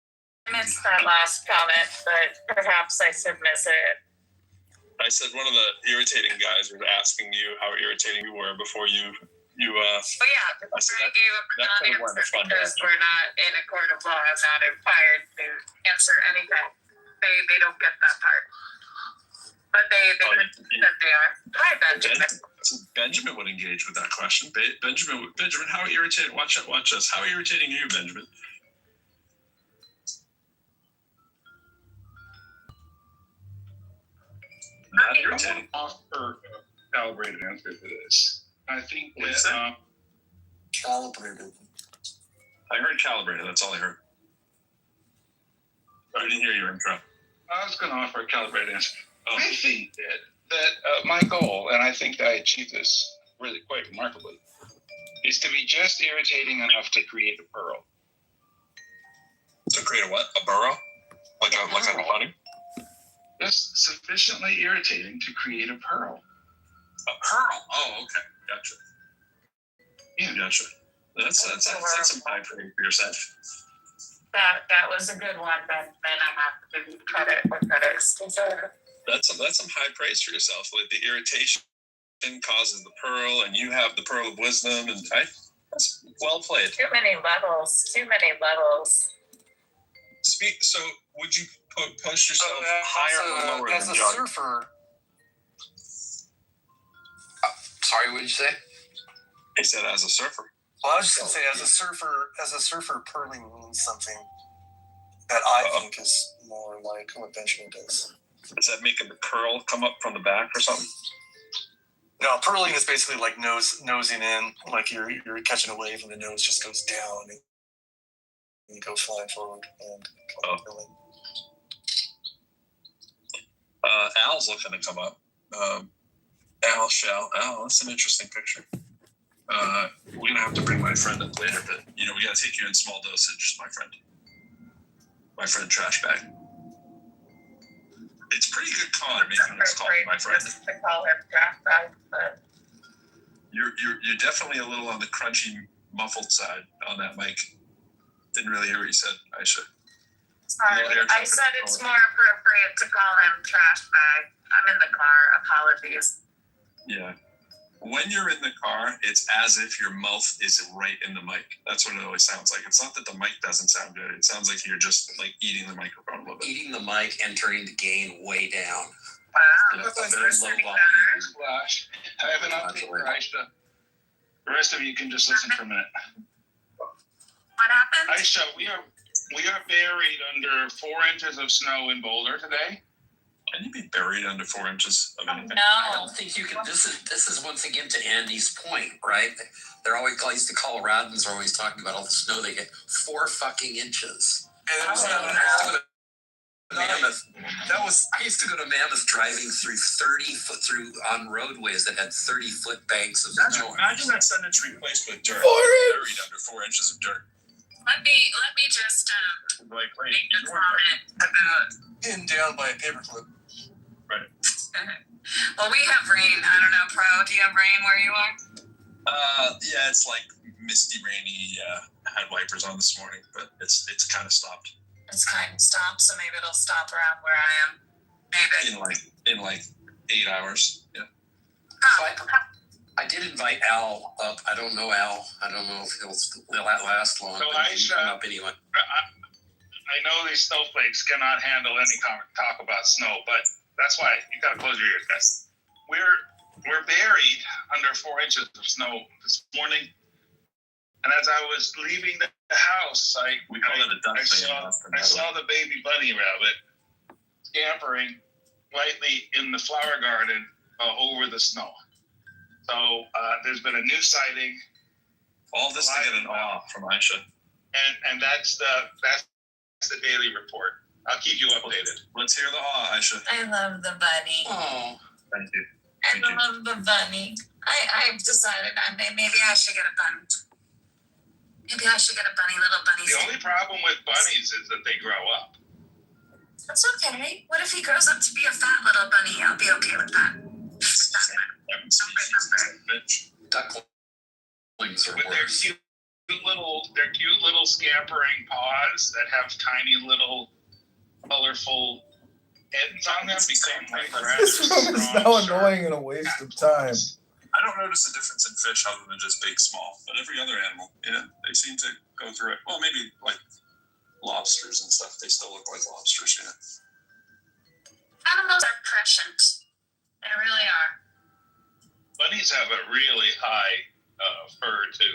missed that last comment, but perhaps I should miss it. I said one of the irritating guys was asking you how irritating you were before you. I gave up the non-answer because we're not in a court of law. I'm not empowered to answer anything. They don't get that part. But they could see that they are. Hi, Benjamin. Benjamin would engage with that question. Benjamin, how irritating? Watch us. How irritating are you, Benjamin? Not irritating. Offer a calibrated answer to this. I think that Calibrated. I heard calibrated. That's all I heard. I didn't hear your intro. I was going to offer a calibrated answer. I think that my goal, and I think that I achieved this really quite remarkably, is to be just irritating enough to create a pearl. To create a what? A burrow? Like a honey? Just sufficiently irritating to create a pearl. A pearl? Oh, okay. Gotcha. Yeah, gotcha. That's some high praise for yourself. That was a good one, but then I have to give you credit where credit's deserved. That's some high praise for yourself. Like the irritation causes the pearl, and you have the pearl of wisdom, and that's well played. Too many levels. So, would you push yourself higher or lower as than a John? surfer? Sorry, what did you say? He said as a surfer. Well, I was just gonna say, as a surfer, purling means something that I think is more like what Benjamin does. Does that make a curl come up from the back or something? No, purling is basically like nosing in, like you're catching a wave and the nose just goes down and you go flying forward and purling. Al's looking to come up. Al, that's an interesting picture. We're gonna have to bring my friend up later, but we gotta take you in small dosage, my friend Trash Bag. It's pretty good color making this call, my friend. Just to call him Trash Bag, but You're definitely a little on the crunchy, muffled side on that mic. Didn't really hear what you said, Aisha. sorry. I said it's more appropriate to call him Trash Bag. I'm in the car. Apologies. Yeah. When you're in the car, it's as if your mouth is right in the mic. That's what it always sounds like. It's not that the mic doesn't sound good. It sounds like you're just like eating the microphone a little bit. Eating the mic and turning the gain way down. Wow. Very low volume. Flash. I have an update for Aisha. The rest of you can just listen for a minute. What happened? Aisha, we are buried under 4 inches of snow in Boulder today. Can you be buried under 4 inches of anything? I No. don't think you can. This is once again to Andy's point, right? They're always, at least the Coloradans are always talking about all the snow they get. 4 fucking inches. And it was I used to go to Mammoth driving through 30 foot on roadways that had 30-foot banks of snow. Imagine that sentence replaced with dirt. Buried under 4 inches of dirt. Let me just Like, wait, make a comment about. pinned down by a paperclip. Right. Well, we have rain. I don't know, Pro. Do you have rain where you are? Yeah, it's like misty, rainy. I had wipers on this morning, but it's kind of stopped. It's kind of stopped, so maybe it'll stop around where I am. Maybe. In like 8 hours. Yeah. Oh. I did invite Al up. I don't know Al. I don't know if he'll last long. So but he can Aisha, come up anyway. I know these snowflakes cannot handle any talk about snow, but that's why you gotta close your ears, guys. We're buried under 4 inches of snow this morning, and as I was leaving the house, I saw the baby bunny rabbit scampering lightly in the flower garden over the snow. So there's been a new sighting. All this to get an awe from Aisha. And that's the daily report. I'll keep you updated. Let's hear the awe, Aisha. I love the bunny. Oh, Thank you. I love the bunny. I've decided maybe I should get a bunny. Maybe I should get a bunny, little bunny. The only problem with bunnies is that they grow up. That's okay. What if he grows up to be a fat little bunny? I'll be okay with that. ducklings are With their worse. cute little scampering paws that have tiny little colorful ends on them become like rather This room is strong, now sharp annoying and a waste of time. I don't notice a difference in fish other than just big, small. But every other animal, they seem to go through it. Well, maybe like lobsters and stuff. They still look like lobsters, Animals are prescient. They really are. Bunnies have a really high fur to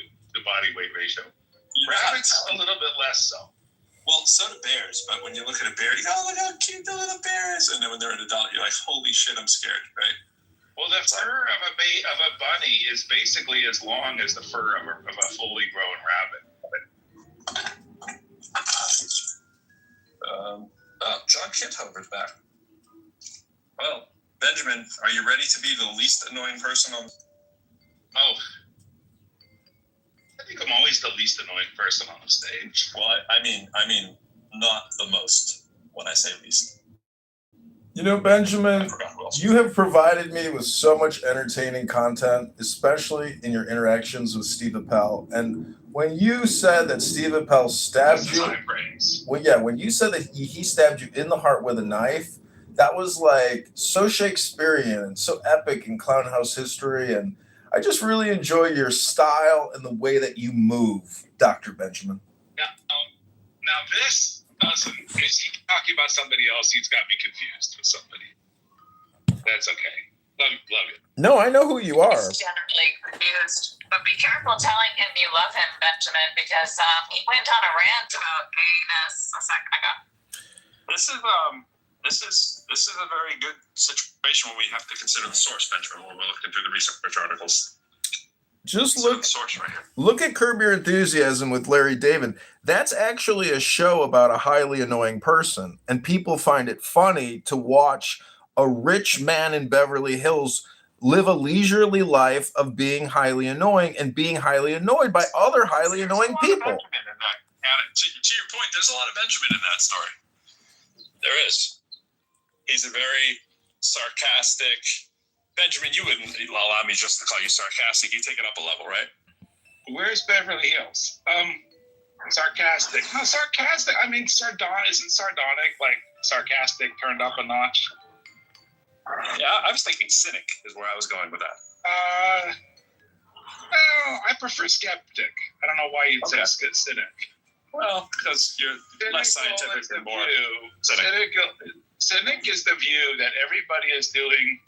body weight ratio. Rabbits a little bit less so. Well, so do bears. But when you look at a bear, you go, "Oh, look how cute the little bear is!" And then when they're an adult, you're like, "Holy shit, I'm scared!" Right? Well, the fur of a bunny is basically as long as the fur of a fully grown rabbit. John Kitover's back. Well, Benjamin, are you ready to be the least annoying person on? Oh, I think I'm always the least annoying person on the stage. Well, I mean, not the most when I say least. You know, Benjamin, I forgot who else. you have provided me with so much entertaining content, especially in your interactions with Steve Appel. And when you said that Steve Appel stabbed you, when you said that he stabbed you in the heart with a knife, that was like so Shakespearean and so epic in Clown House history. And I just really enjoy your style and the way that you move, Dr. Benjamin. Now this doesn't. Is he talking about somebody else? He's got me confused with somebody. That's okay. Love you. No, I know who you are. He's generally confused. But be careful telling him you love him, Benjamin, because he went on a rant about gayness a second ago. This is a very good situation when we have to consider the source, Benjamin, when we're looking through the research articles. Just look the source right here. Look at Curb Your Enthusiasm with Larry David. That's actually a show about a highly annoying person, and people find it funny to watch a rich man in Beverly Hills live a leisurely life of being highly annoying and being highly annoyed by other highly annoying people. To your point, there's a lot of Benjamin in that story. There is. He's a very sarcastic. Benjamin, you wouldn't allow me just to call you sarcastic. You take it up a level, right? Where's Beverly Hills? Sarcastic. No, sarcastic. I mean, isn't sardonic like sarcastic turned up a notch? Yeah, I was thinking cynic is where I was going with that. Well, I prefer skeptic. I don't know why you'd say cynic. Well, because you're less scientific and more cynic. Cynic is the view that everybody is doing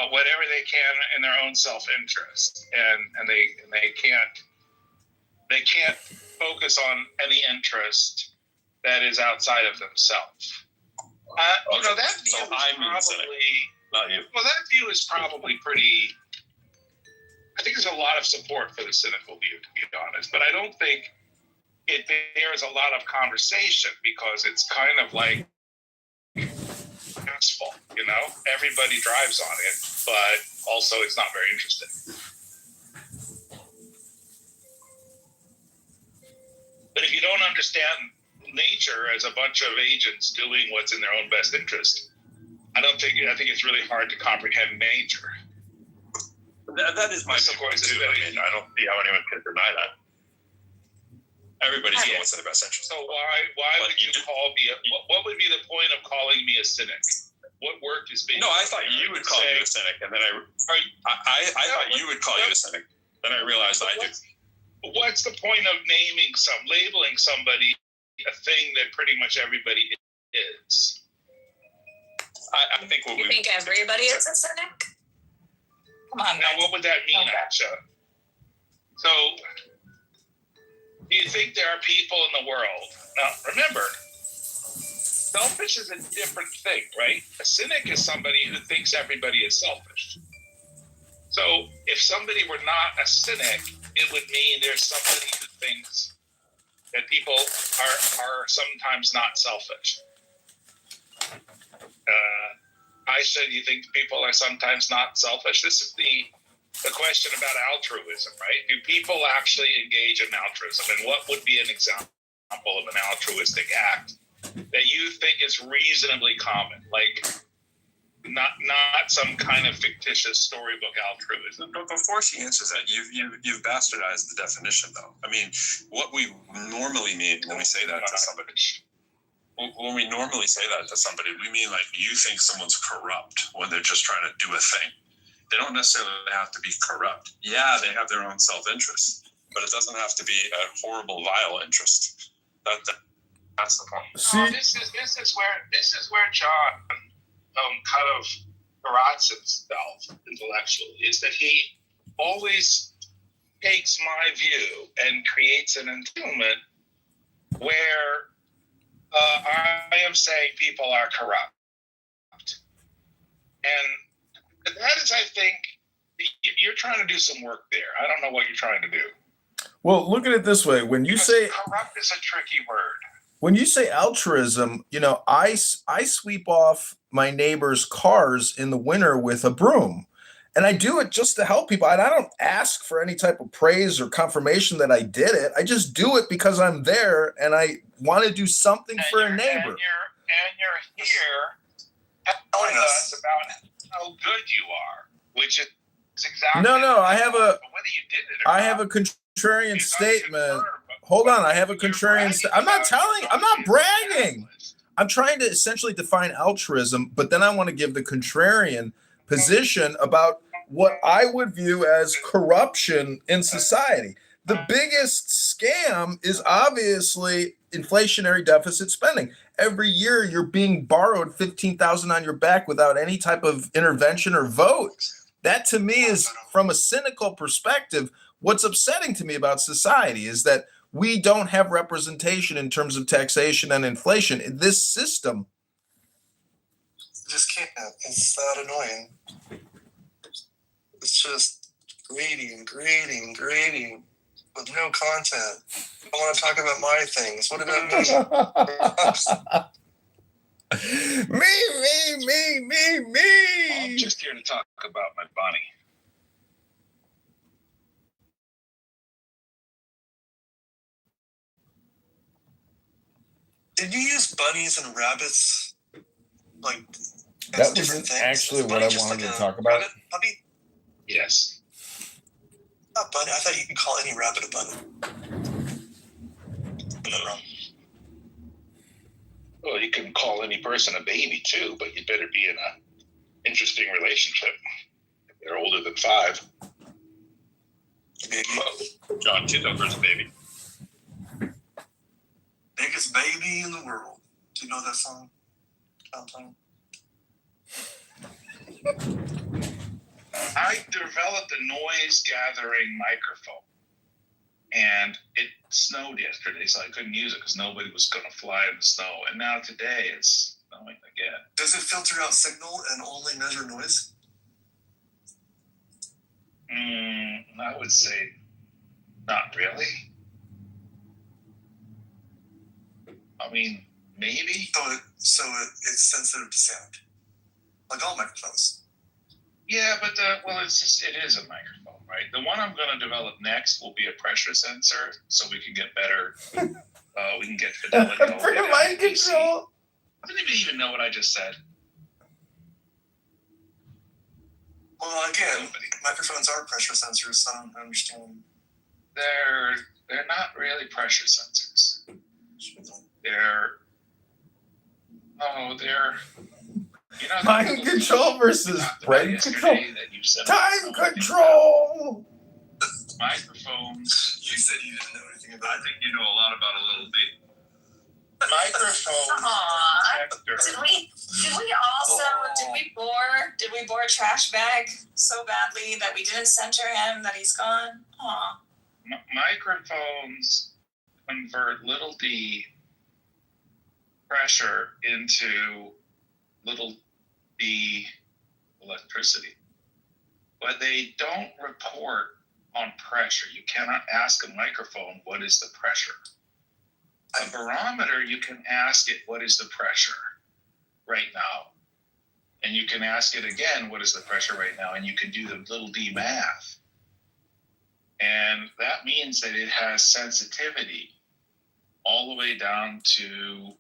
whatever they can in their own self-interest, and they can't focus on any interest that is outside of themselves. That view is probably not you. Well, that view is probably pretty. I think there's a lot of support for the cynical view, to be honest, but I don't think it bears a lot of conversation because it's kind of like asphalt, everybody drives on it, but also it's not very interesting. But if you don't understand nature as a bunch of agents doing what's in their own best interest, I think it's really hard to comprehend nature. That is my point too. I mean, I don't see how anyone can deny that. Everybody's doing what's in their best interest. So why would you call me what would be the point of calling me a cynic? What work is being? No, I thought you would call you a cynic, and then I thought you would call you a cynic. Then I realized I do. What's the point of labeling somebody a thing that pretty much everybody is? I think you think everybody is a cynic? Come on. Now, what would that mean, Aksha? So, do you think there are people in the world? Now, remember, selfish is a different thing, right? A cynic is somebody who thinks everybody is selfish. So, if somebody were not a cynic, it would mean there's somebody who thinks that people are sometimes not selfish. Aisha, do you think people are sometimes not selfish? This is the question about altruism, right? Do people actually engage in altruism? And what would be an example of an altruistic act that you think is reasonably common? Like not some kind of fictitious storybook altruism. But before she answers that, you've bastardized the definition, though. I mean, what we normally mean when we say that to somebody, we mean like you think someone's corrupt when they're just trying to do a thing. They don't necessarily have to be corrupt. Yeah, they have their own self-interest, but it doesn't have to be a horrible, vile interest. That's the point. No, this is where John kind of corrods himself intellectually, is that he always takes my view and creates an entanglement where I am saying people are corrupt. And that is, I think, you're trying to do some work there. I don't know what you're trying to do. Well, look at it this way. When you say corrupt is a tricky word. When you say altruism, I sweep off my neighbor's cars in the winter with a broom. And I do it just to help people. And I don't ask for any type of praise or confirmation that I did it. I just do it because I'm there and I want to do something for a neighbor. And you're here telling us about how good you are, which is exactly No, I have whether you did it or have a contrarian statement. Hold on, I have a contrarian I'm not bragging. I'm trying to essentially define altruism, but then I want to give the contrarian position about what I would view as corruption in society. The biggest scam is obviously inflationary deficit spending. every year you're being borrowed $15,000 on your back without any type of intervention or vote. That to me is, from a cynical perspective, what's upsetting to me about society is that we don't have representation in terms of taxation and inflation. This system just can't. It's that annoying. It's just grading with no content. I want to talk about my things. What about me? I'm just here to talk about my bunny. Did you use bunnies and rabbits? Like, that wasn't actually what I wanted to talk about. Rabbit puppy? Yes. Not bunny. I thought you could call any rabbit a bunny. Am I wrong? Well, you can call any person a baby too, but you'd better be in a interesting relationship. If they're older than 5. Baby. Well, John Kitover's a baby. Biggest baby in the world. Do you know that song? I developed a noise gathering microphone, and it snowed yesterday, so I couldn't use it because nobody was going to fly in the snow. And now today it's snowing again. Does it filter out signal and only measure noise? I would say not really. I mean, maybe. So it's sensitive to sound, like all microphones. Yeah, but it is a microphone, right? The one I'm going to develop next will be a pressure sensor, so we can get better. We can get fidelity. Mind control. I didn't even know what I just said. Well, again, microphones are pressure sensors, so I don't understand. They're not really pressure sensors. They're mind control versus brain control. Time control. Microphones. You said you didn't know anything about it. I think you know a lot about a little bit. Microphones. Did we bore Trash Bag so badly that we didn't center him, that he's gone? Aw. Microphones convert little d pressure into little d electricity, but they don't report on pressure. You cannot ask a microphone, what is the pressure? A barometer, you can ask it, what is the pressure right now? And you can ask it again, what is the pressure right now? And you can do the little d math. And that means that it has sensitivity all the way down to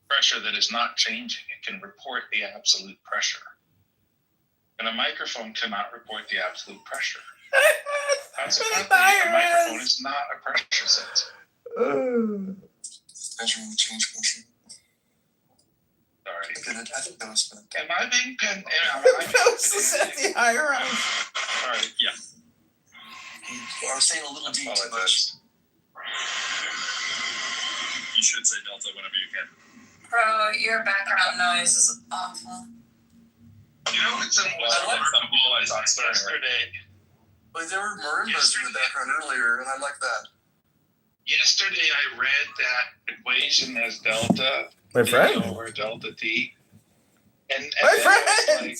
pressure that is not changing. It can report the absolute pressure. And a microphone cannot report the absolute pressure. Consequently, a microphone is not a pressure sensor. Measuring the change function. Sorry. I think that was fun. Am I being pen? Set the higher up. All right, yeah. I was saying a little d too much. You should say delta whenever you can. Bro, your background noise is awful. You know, it's remarkable. I saw yesterday. Like there were marimbas in the background earlier, and I like that. Yesterday, I read that equation as delta. My friend. Over delta t. And my friend.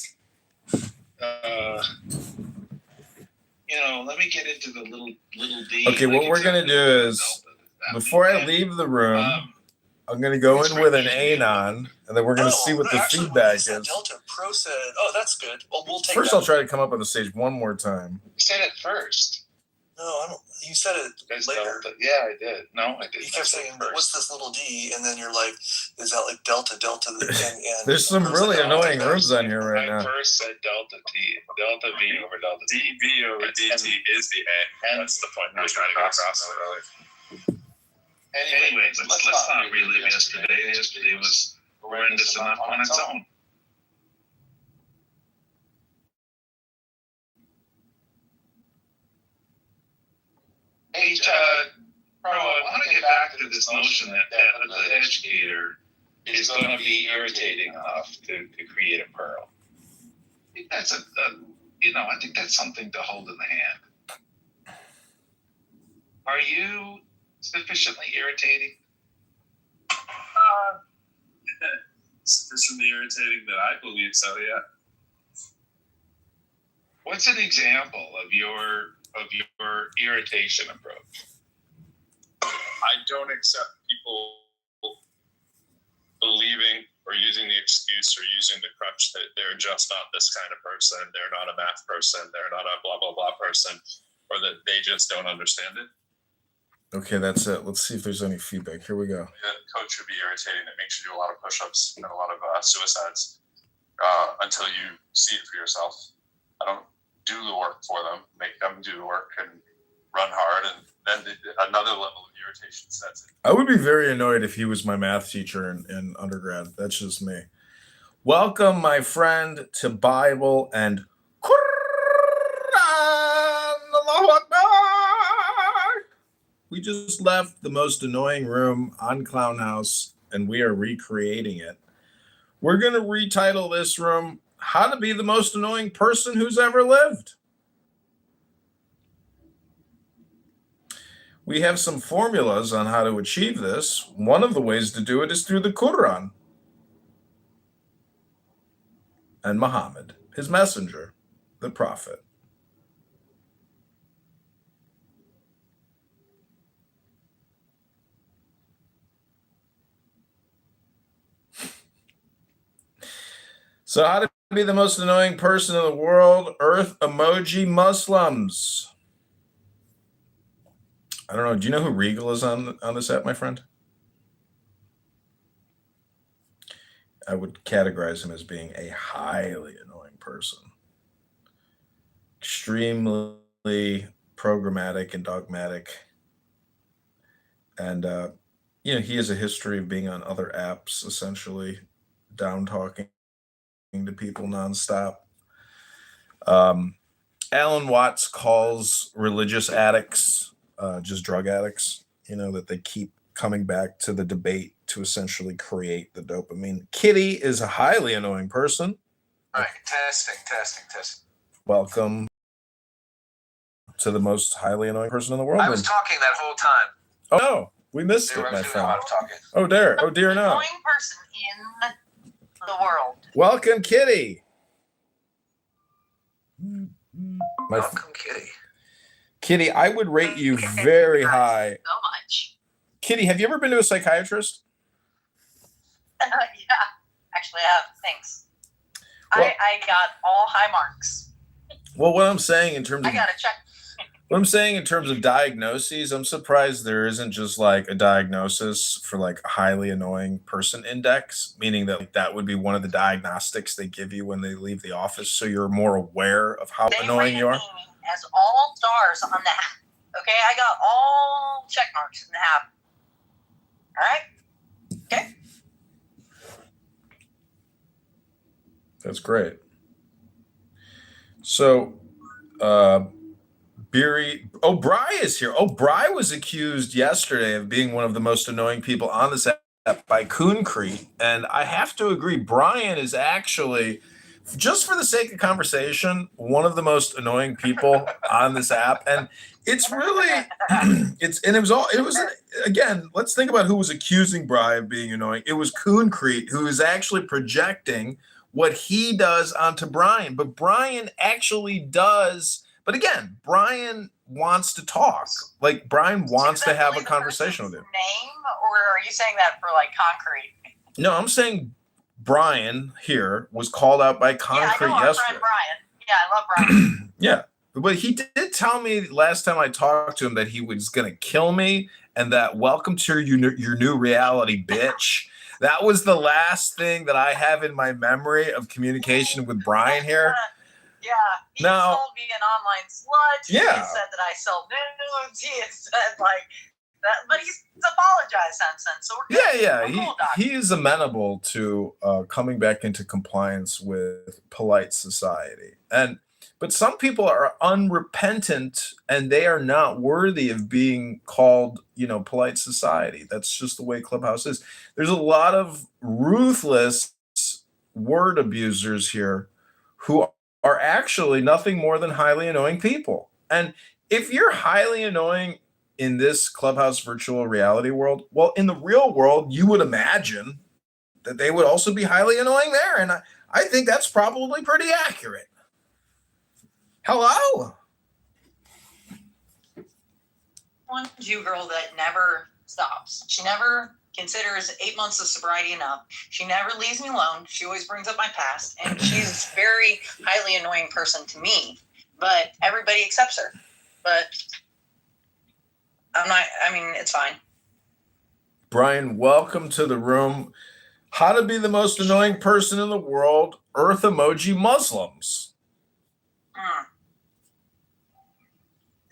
Let me get into the little d. Okay, what we're gonna do is, before I leave the room, I'm gonna go in with an anon, and then we're gonna see what the feedback is. Delta Pro said, "Oh, that's good. Well, we'll take." First, I'll try to come up on the stage one more time. You said it first. No, I don't. You said it later. Delta. Yeah, I did. No, I didn't. You kept saying, "What's this little d?" And then you're like, "Is that like delta?" And there's some really annoying rooms on here right now. I first said delta t, delta v over delta t. dv over dt is the a. That's the point I was trying to get across earlier. Anyways, let's not relive yesterday. Yesterday was horrendous enough on its own. Hey, Bro, I want to get back to this notion that the educator is going to be irritating enough to create a pearl. I think that's I think that's something to hold in the hand. Are you sufficiently irritating? Sufficiently irritating that I believe so, yeah. What's an example of your irritation approach? I don't accept people believing or using the excuse or using the crutch that they're just not this kind of person, they're not a math person, they're not a blah, blah, blah person, or that they just don't understand it. Okay, that's it. Let's see if there's any feedback. Here we go. The coach would be irritating. That makes you do a lot of push-ups and a lot of suicides until you see it for yourself. I don't do the work for them, make them do the work and run hard, and then another level of irritation sets in. I would be very annoyed if he was my math teacher in undergrad. That's just me. Welcome, my friend, to Bible and Quran. Allahu Akbar. We just left the most annoying room on Clown House, and we are recreating it. We're going to retitle this room, How to Be the Most Annoying Person Who's Ever Lived. We have some formulas on how to achieve this. One of the ways to do it is through the Quran and Muhammad, his messenger, the prophet. So how to be the most annoying person in the world? Earth emoji Muslims. I don't know. Do you know who Regal is on this app, my friend? I would categorize him as being a highly annoying person. Extremely programmatic and dogmatic. And, he has a history of being on other apps, essentially down-talking to people nonstop. Alan Watts calls religious addicts just drug addicts, that they keep coming back to the debate to essentially create the dopamine. Kitty is a highly annoying person. All right, testing. Welcome to the most highly annoying person in the world. I was talking that whole time. Oh, no, we missed it, my friend. Talking. Oh, dear no. Annoying person in the world. Welcome, Kitty. Welcome, Kitty. Kitty, I would rate you very high. So much. Kitty, have you ever been to a psychiatrist? Yeah, actually, I have. Thanks. Well, I got all high marks. Well, what I'm saying in terms of I got to check. What I'm saying in terms of diagnoses, I'm surprised there isn't just like a diagnosis for like a highly annoying person index, meaning that that would be one of the diagnostics they give you when they leave the office, so you're more aware of how annoying you are. As all stars on the hat. Okay, I got all check marks in the hat. All right. Okay. That's great. So, Bri is here. Bri was accused yesterday of being one of the most annoying people on this app by Concrete, and I have to agree. Brian is actually, just for the sake of conversation, one of the most annoying people on this app, and it's really, again, let's think about who was accusing Bri of being annoying. It was Concrete, who is actually projecting what he does onto Brian, but Brian actually does. But again, Brian wants to talk. Like, Brian wants to have a conversation with him. Name, or are you saying that for like Concrete? No, I'm saying Brian here was called out by Concrete yesterday. Our friend Brian. Yeah, I love Brian. Yeah, but he did tell me last time I talked to him that he was going to kill me, and that welcome to your new reality, bitch. That was the last thing that I have in my memory of communication with Brian here. Yeah, he told me an online slut. He Yeah. said that I sell nudes. He has said like that, but he's apologized since. So we're good. Yeah. He is amenable to coming back into compliance with polite society. But some people are unrepentant and they are not worthy of being called, polite society. That's just the way Clubhouse is. There's a lot of ruthless word abusers here who are actually nothing more than highly annoying people. And if you're highly annoying in this Clubhouse virtual reality world, well, in the real world, you would imagine that they would also be highly annoying there. And I think that's probably pretty accurate. Hello? One Jew girl that never stops. She never considers 8 months of sobriety enough. She never leaves me alone. She always brings up my past, and she's a very highly annoying person to me. But everybody accepts her. But it's fine. Brian, welcome to the room. How to be the most annoying person in the world, Earth emoji Muslims.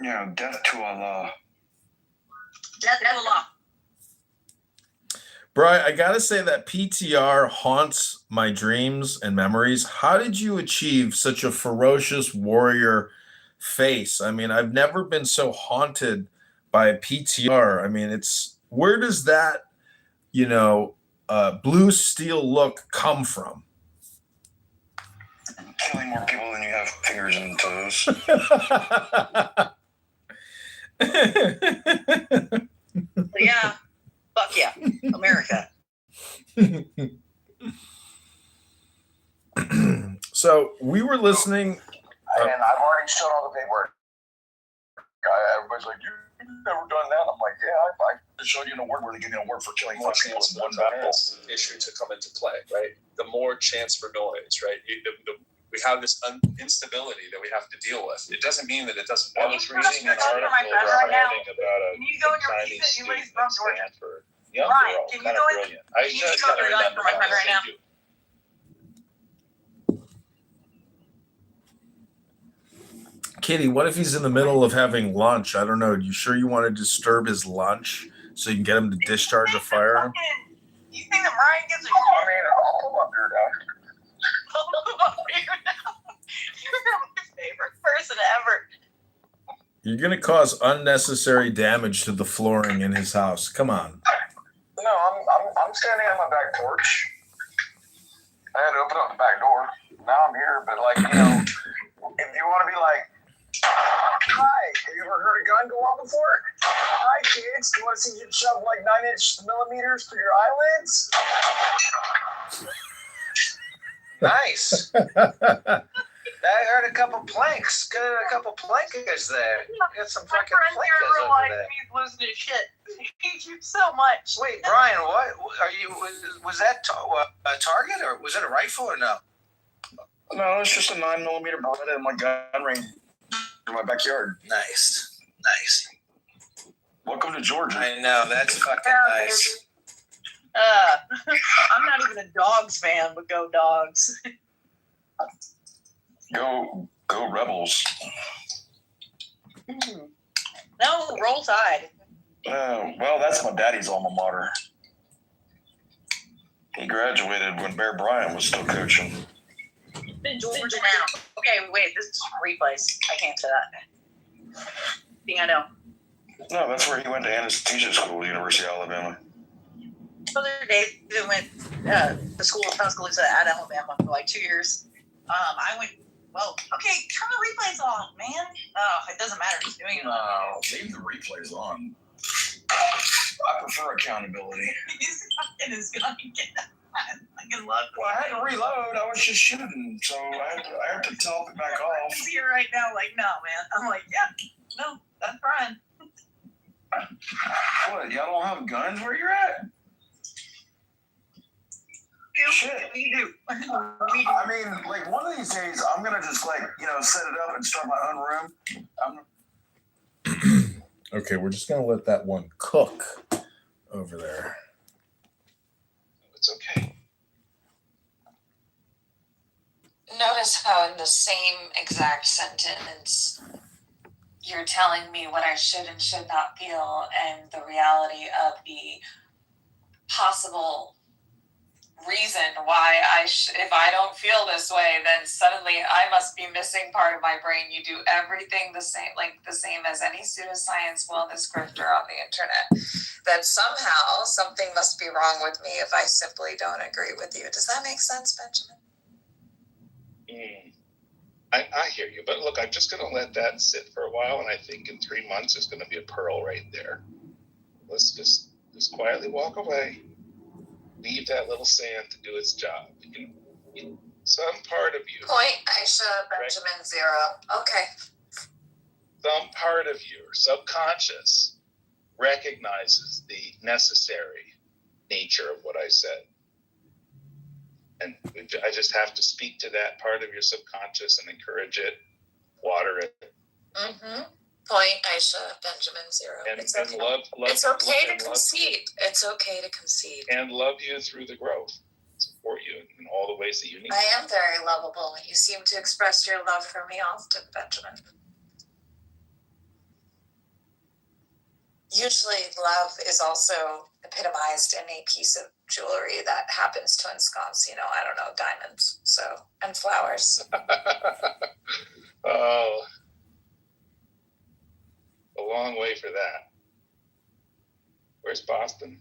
Yeah, death to Allah. Death to Allah. Brian, I gotta say that PTR haunts my dreams and memories. How did you achieve such a ferocious warrior face? I mean, I've never been so haunted by a PTR. I mean, where does that, blue steel look come from? Killing more people than you have fingers and toes. Yeah. Fuck yeah. America. So we were listening. And I've already showed all the paperwork. Everybody's like, you've never done that. I'm like, yeah, I just showed you an award where they give me an award for killing 5 people in one battle. Issue to come into play, right? The more chance for noise, right? We have this instability that we have to deal with. It doesn't mean that it doesn't. I was reading an article about can you go in your piece at UA's from Georgia? Ryan, can you go in? Can you just go to your gun for my friend right now? Kitty, what if he's in the middle of having lunch? I don't know. You sure you want to disturb his lunch so you can get him to discharge a firearm? You think that Ryan gives a shit? I mean, I'll pull up here now. You're my favorite person ever. You're going to cause unnecessary damage to the flooring in his house. Come on. No, I'm standing on my back porch. I had to open up the back door. Now I'm here, but if you want to be like, hi, have you ever heard a gun go off before? Hi, kids, do you want to see you shove like 9-inch millimeters through your eyelids? Nice. I heard a couple planks. Got a couple plankers there. Got some fucking plankers over there. He's losing his shit. He hates you so much. Wait, Brian, what are you? Was that a target or was it a rifle or no? No, it's just a 9mm bullet in my gun range in my backyard. Nice. Welcome to Georgia. I know, that's fucking nice. I'm not even a dogs fan, but go dogs. Go Rebels. No, Roll Tide. Well, that's my daddy's alma mater. He graduated when Bear Bryant was still coaching. In Georgia now. Okay, wait, this is replays. I can't say that. Thing I know. No, that's where he went to anesthesia school, University of Alabama. The other day, we went to school in Tuscaloosa at Alabama for like 2 years. I went, okay, turn the replays on, man. It doesn't matter. He's doing it. No, leave the replays on. I prefer accountability. He's in his gun again. Fucking luck. Well, I had to reload. I was just shooting, so I had to tell it back off. He's here right now, like, no, man. I'm like, yeah, no, that's Brian. What, y'all don't have guns where you're at? Shit. We do. I mean, like, one of these days, I'm going to just, set it up and start my own room. Okay, we're just going to let that one cook over there. It's okay. Notice how in the same exact sentence you're telling me what I should and should not feel and the reality of the possible reason why if I don't feel this way, then suddenly I must be missing part of my brain. You do everything the same as any pseudoscience wellness grifter on the internet. Then somehow something must be wrong with me if I simply don't agree with you. Does that make sense, Benjamin? I hear you, but look, I'm just going to let that sit for a while, and I think in 3 months there's going to be a pearl right there. Let's just quietly walk away. Leave that little sand to do its job. Some part of you. Point Aisha Benjamin 0. Okay. Some part of your subconscious recognizes the necessary nature of what I said. And I just have to speak to that part of your subconscious and encourage it, water it. Mm-hmm. Point Aisha Benjamin 0. It's okay. And love it's okay to concede. It's okay to concede. And love you through the growth. Support you in all the ways that you need. I am very lovable. You seem to express your love for me often, Benjamin. Usually love is also epitomized in a piece of jewelry that happens to ensconce, I don't know, diamonds, and flowers. Oh, a long way for that. Where's Boston?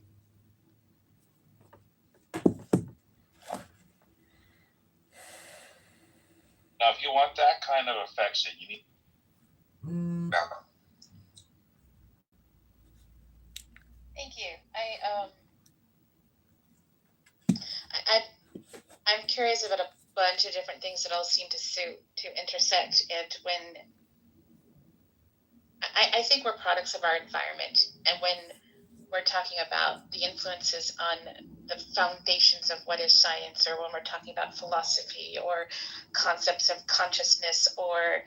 Now, if you want that kind of affection, you need. Thank you. I'm curious about a bunch of different things that all seem to intersect. And when I think we're products of our environment, and when we're talking about the influences on the foundations of what is science, or when we're talking about philosophy or concepts of consciousness, or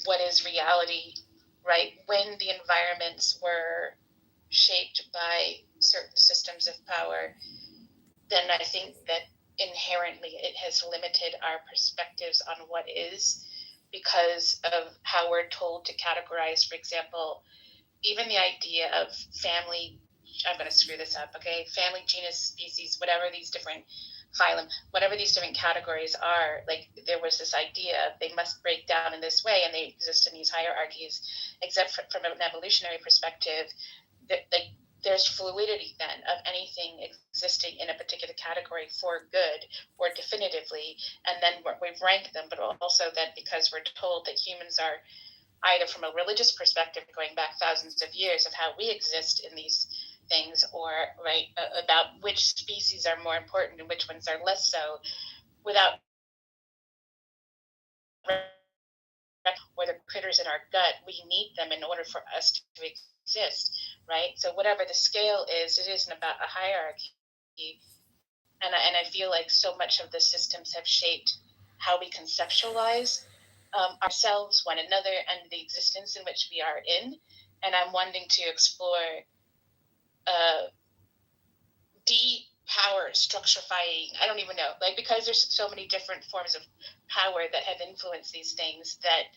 what is reality, right? When the environments were shaped by certain systems of power, then I think that inherently it has limited our perspectives on what is, because of how we're told to categorize, for example, even the idea of family. I'm going to screw this up, okay? Family, genus, species, whatever these different phylum, whatever these different categories are, like there was this idea they must break down in this way, and they exist in these hierarchies, except from an evolutionary perspective, that there's fluidity then of anything existing in a particular category for good or definitively, and then we've ranked them, but also that because we're told that humans are either from a religious perspective going back thousands of years of how we exist in these things, or about which species are more important and which ones are less so, without or the critters in our gut, we need them in order for us to exist, right? So whatever the scale is, it isn't about a hierarchy. And I feel like so much of the systems have shaped how we conceptualize ourselves, one another, and the existence in which we are in. And I'm wanting to explore de-power structurifying, I don't even know, because there's so many different forms of power that have influenced these things that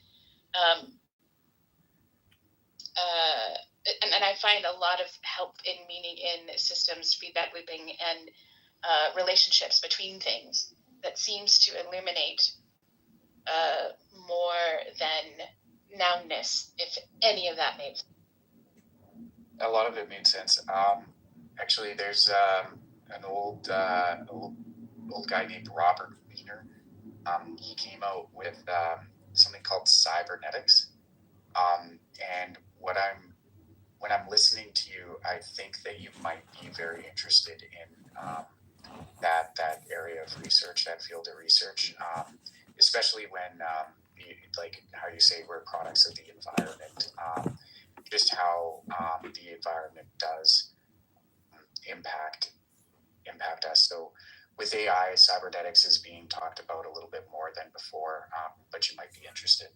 and I find a lot of help in meaning in systems, feedback looping, and relationships between things that seems to illuminate more than nounness, if any of that made sense. A lot of it made sense. Actually, there's an old guy named Robert Wiener. He came out with something called cybernetics. And when I'm listening to you, I think that you might be very interested in that area of research, that field of research, especially when, like how you say we're products of the environment, just how the environment does impact us. So with AI, cybernetics is being talked about a little bit more than before, but you might be interested.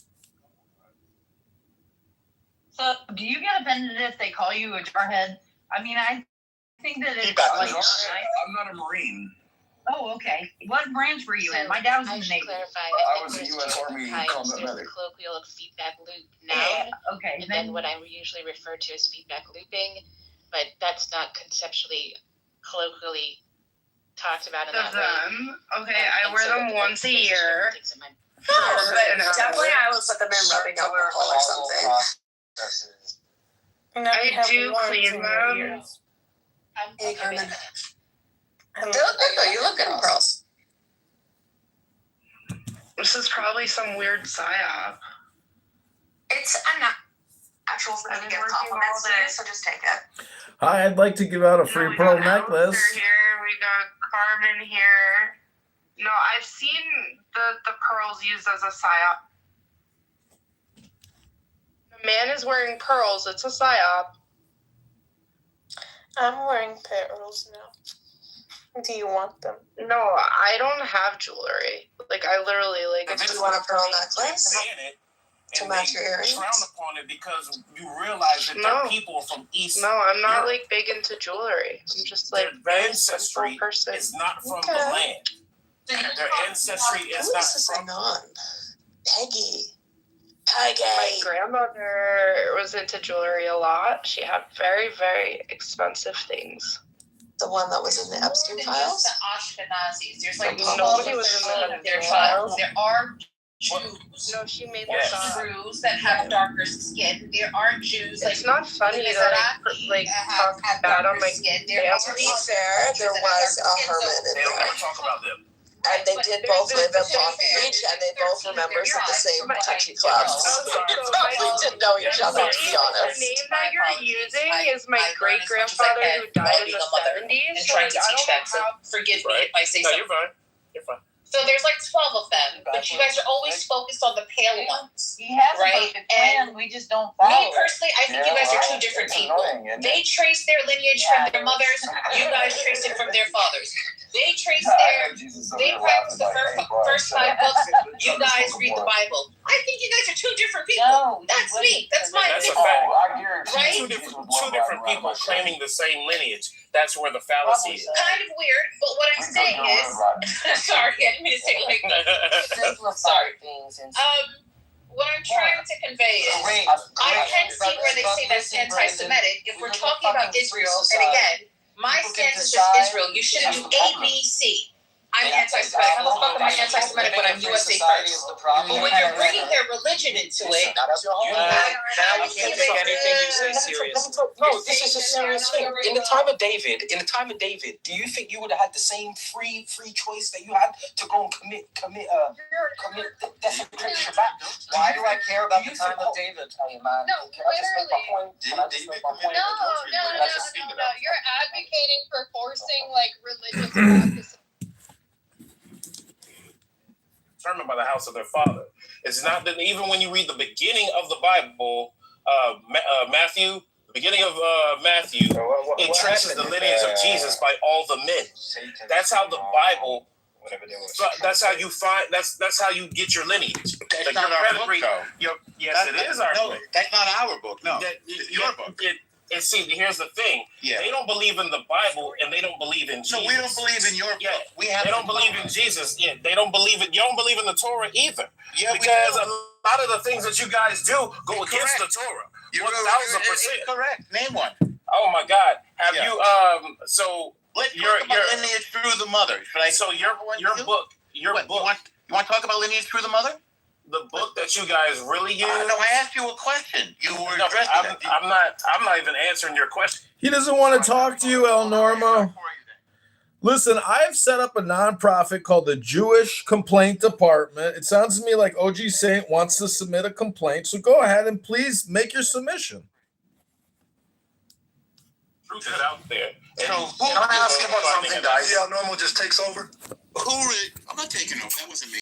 So, do you get offended if they call you a jarhead? I mean, I think that it's like. I'm not a Marine. Oh, okay. What branch were you in? My dad was in the Navy. Clarify. I was a U.S. Army combat There's medic. a colloquial feedback loop noun, Yeah, okay. and then what I usually refer to as feedback looping, but that's not conceptually, colloquially talked about in The that way. them. Okay, I wear them once a year. No, but definitely I would put them in rubbing alcohol or something. I do clean them. Hey, Carmen. They look good though. You look good in pearls. This is probably some weird psyop. It's a natural for me to give compliments to you, so just take it. Hi, I'd like to give out a free pearl necklace. Here we got Carmen here. No, I've seen the pearls used as a psyop. The man is wearing pearls. It's a psyop. I'm wearing pearls now. Do you want them? No, I don't have jewelry. Like, I literally, like, if you want a pearl necklace to match your earrings. Frown upon it because you realize that there are people from East. No, I'm not Europe. like big into jewelry. I'm just like their ancestry person. is not from the land. Their ancestry is not from. Peggy. My grandmother was into jewelry a lot. She had very, very expensive things. The one that was in the Epstein files? The Ashkenazis. There's like nobody was in the their files. There are Jews. No, she made or Druze that have darker skin. There aren't Jews. It's not funny that I talk bad on my skin. To be fair, there was a hermit in there. Talk about them. And they did both live in Palm Beach, and they both were members of the same touchy clubs. They probably didn't know each other, to be honest. The name that you're using is my great-grandfather who died in the 70s. And trying to teach them, so forgive me if I say something. You're fine. You're fine. So there's like 12 of them, but you guys are always focused on the pale ones. He has right? a perfect plan, we just don't follow Me personally, I think you guys are two different people. They trace their lineage from their mothers, you guys trace it from their fathers. They trace they practice the first 5 books, you guys read the Bible. I think you guys are two different people. No, that's me. That's my That's a opinion. fact. Right? Two different people claiming the same lineage. That's where the fallacy is. Kind of weird, but what I'm saying is, sorry, I didn't mean to say it like that. Sorry. What I'm trying to convey is, I can see where they say that's anti-Semitic. If we're talking about Israel, and again, my stance is just Israel. You shouldn't do A, B, C. I'm anti-Semitic. How the fuck am I anti-Semitic when I'm USA first? But when you're bringing their religion into it, now you can't take anything you say serious. No, this is a serious thing. In the time of David, do you think you would have had the same free choice that you had to go and commit desecration? Why do I care about the time of David? No, literally. No. You're advocating for forcing like religious practices. Determined by the house of their father. It's not that even when you read the beginning of the Bible, Matthew, the beginning of Matthew, it traces the lineage of Jesus by all the men. That's how the Bible. That's how you find. That's how you get your lineage. That's not our book, though. Yes, it is our book. That's not our book. No, your book. And see, here's the thing. Yeah. They don't believe in the Bible, and they don't believe in Jesus. No, we don't believe in your book. Yeah. They don't believe in Jesus. Yeah, they don't believe it. You don't believe in the Torah either. Yeah, because a lot of the things that you guys do go against the Torah. 1,000%. Correct. Name one. Oh my God. Have you? So let's talk about lineage through the mother. So your book. You want to talk about lineage through the mother? The book that you guys really use? No, I asked you a question. You were addressing it. I'm not even answering your question. He doesn't want to talk to you, El Normo. Listen, I've set up a nonprofit called the Jewish Complaint Department. It sounds to me like OG Saint wants to submit a complaint, so go ahead and please make your submission. Truth is out there. So, can I ask about something, guys? Yeah, El Normo just takes over. I'm not taking over. That wasn't me.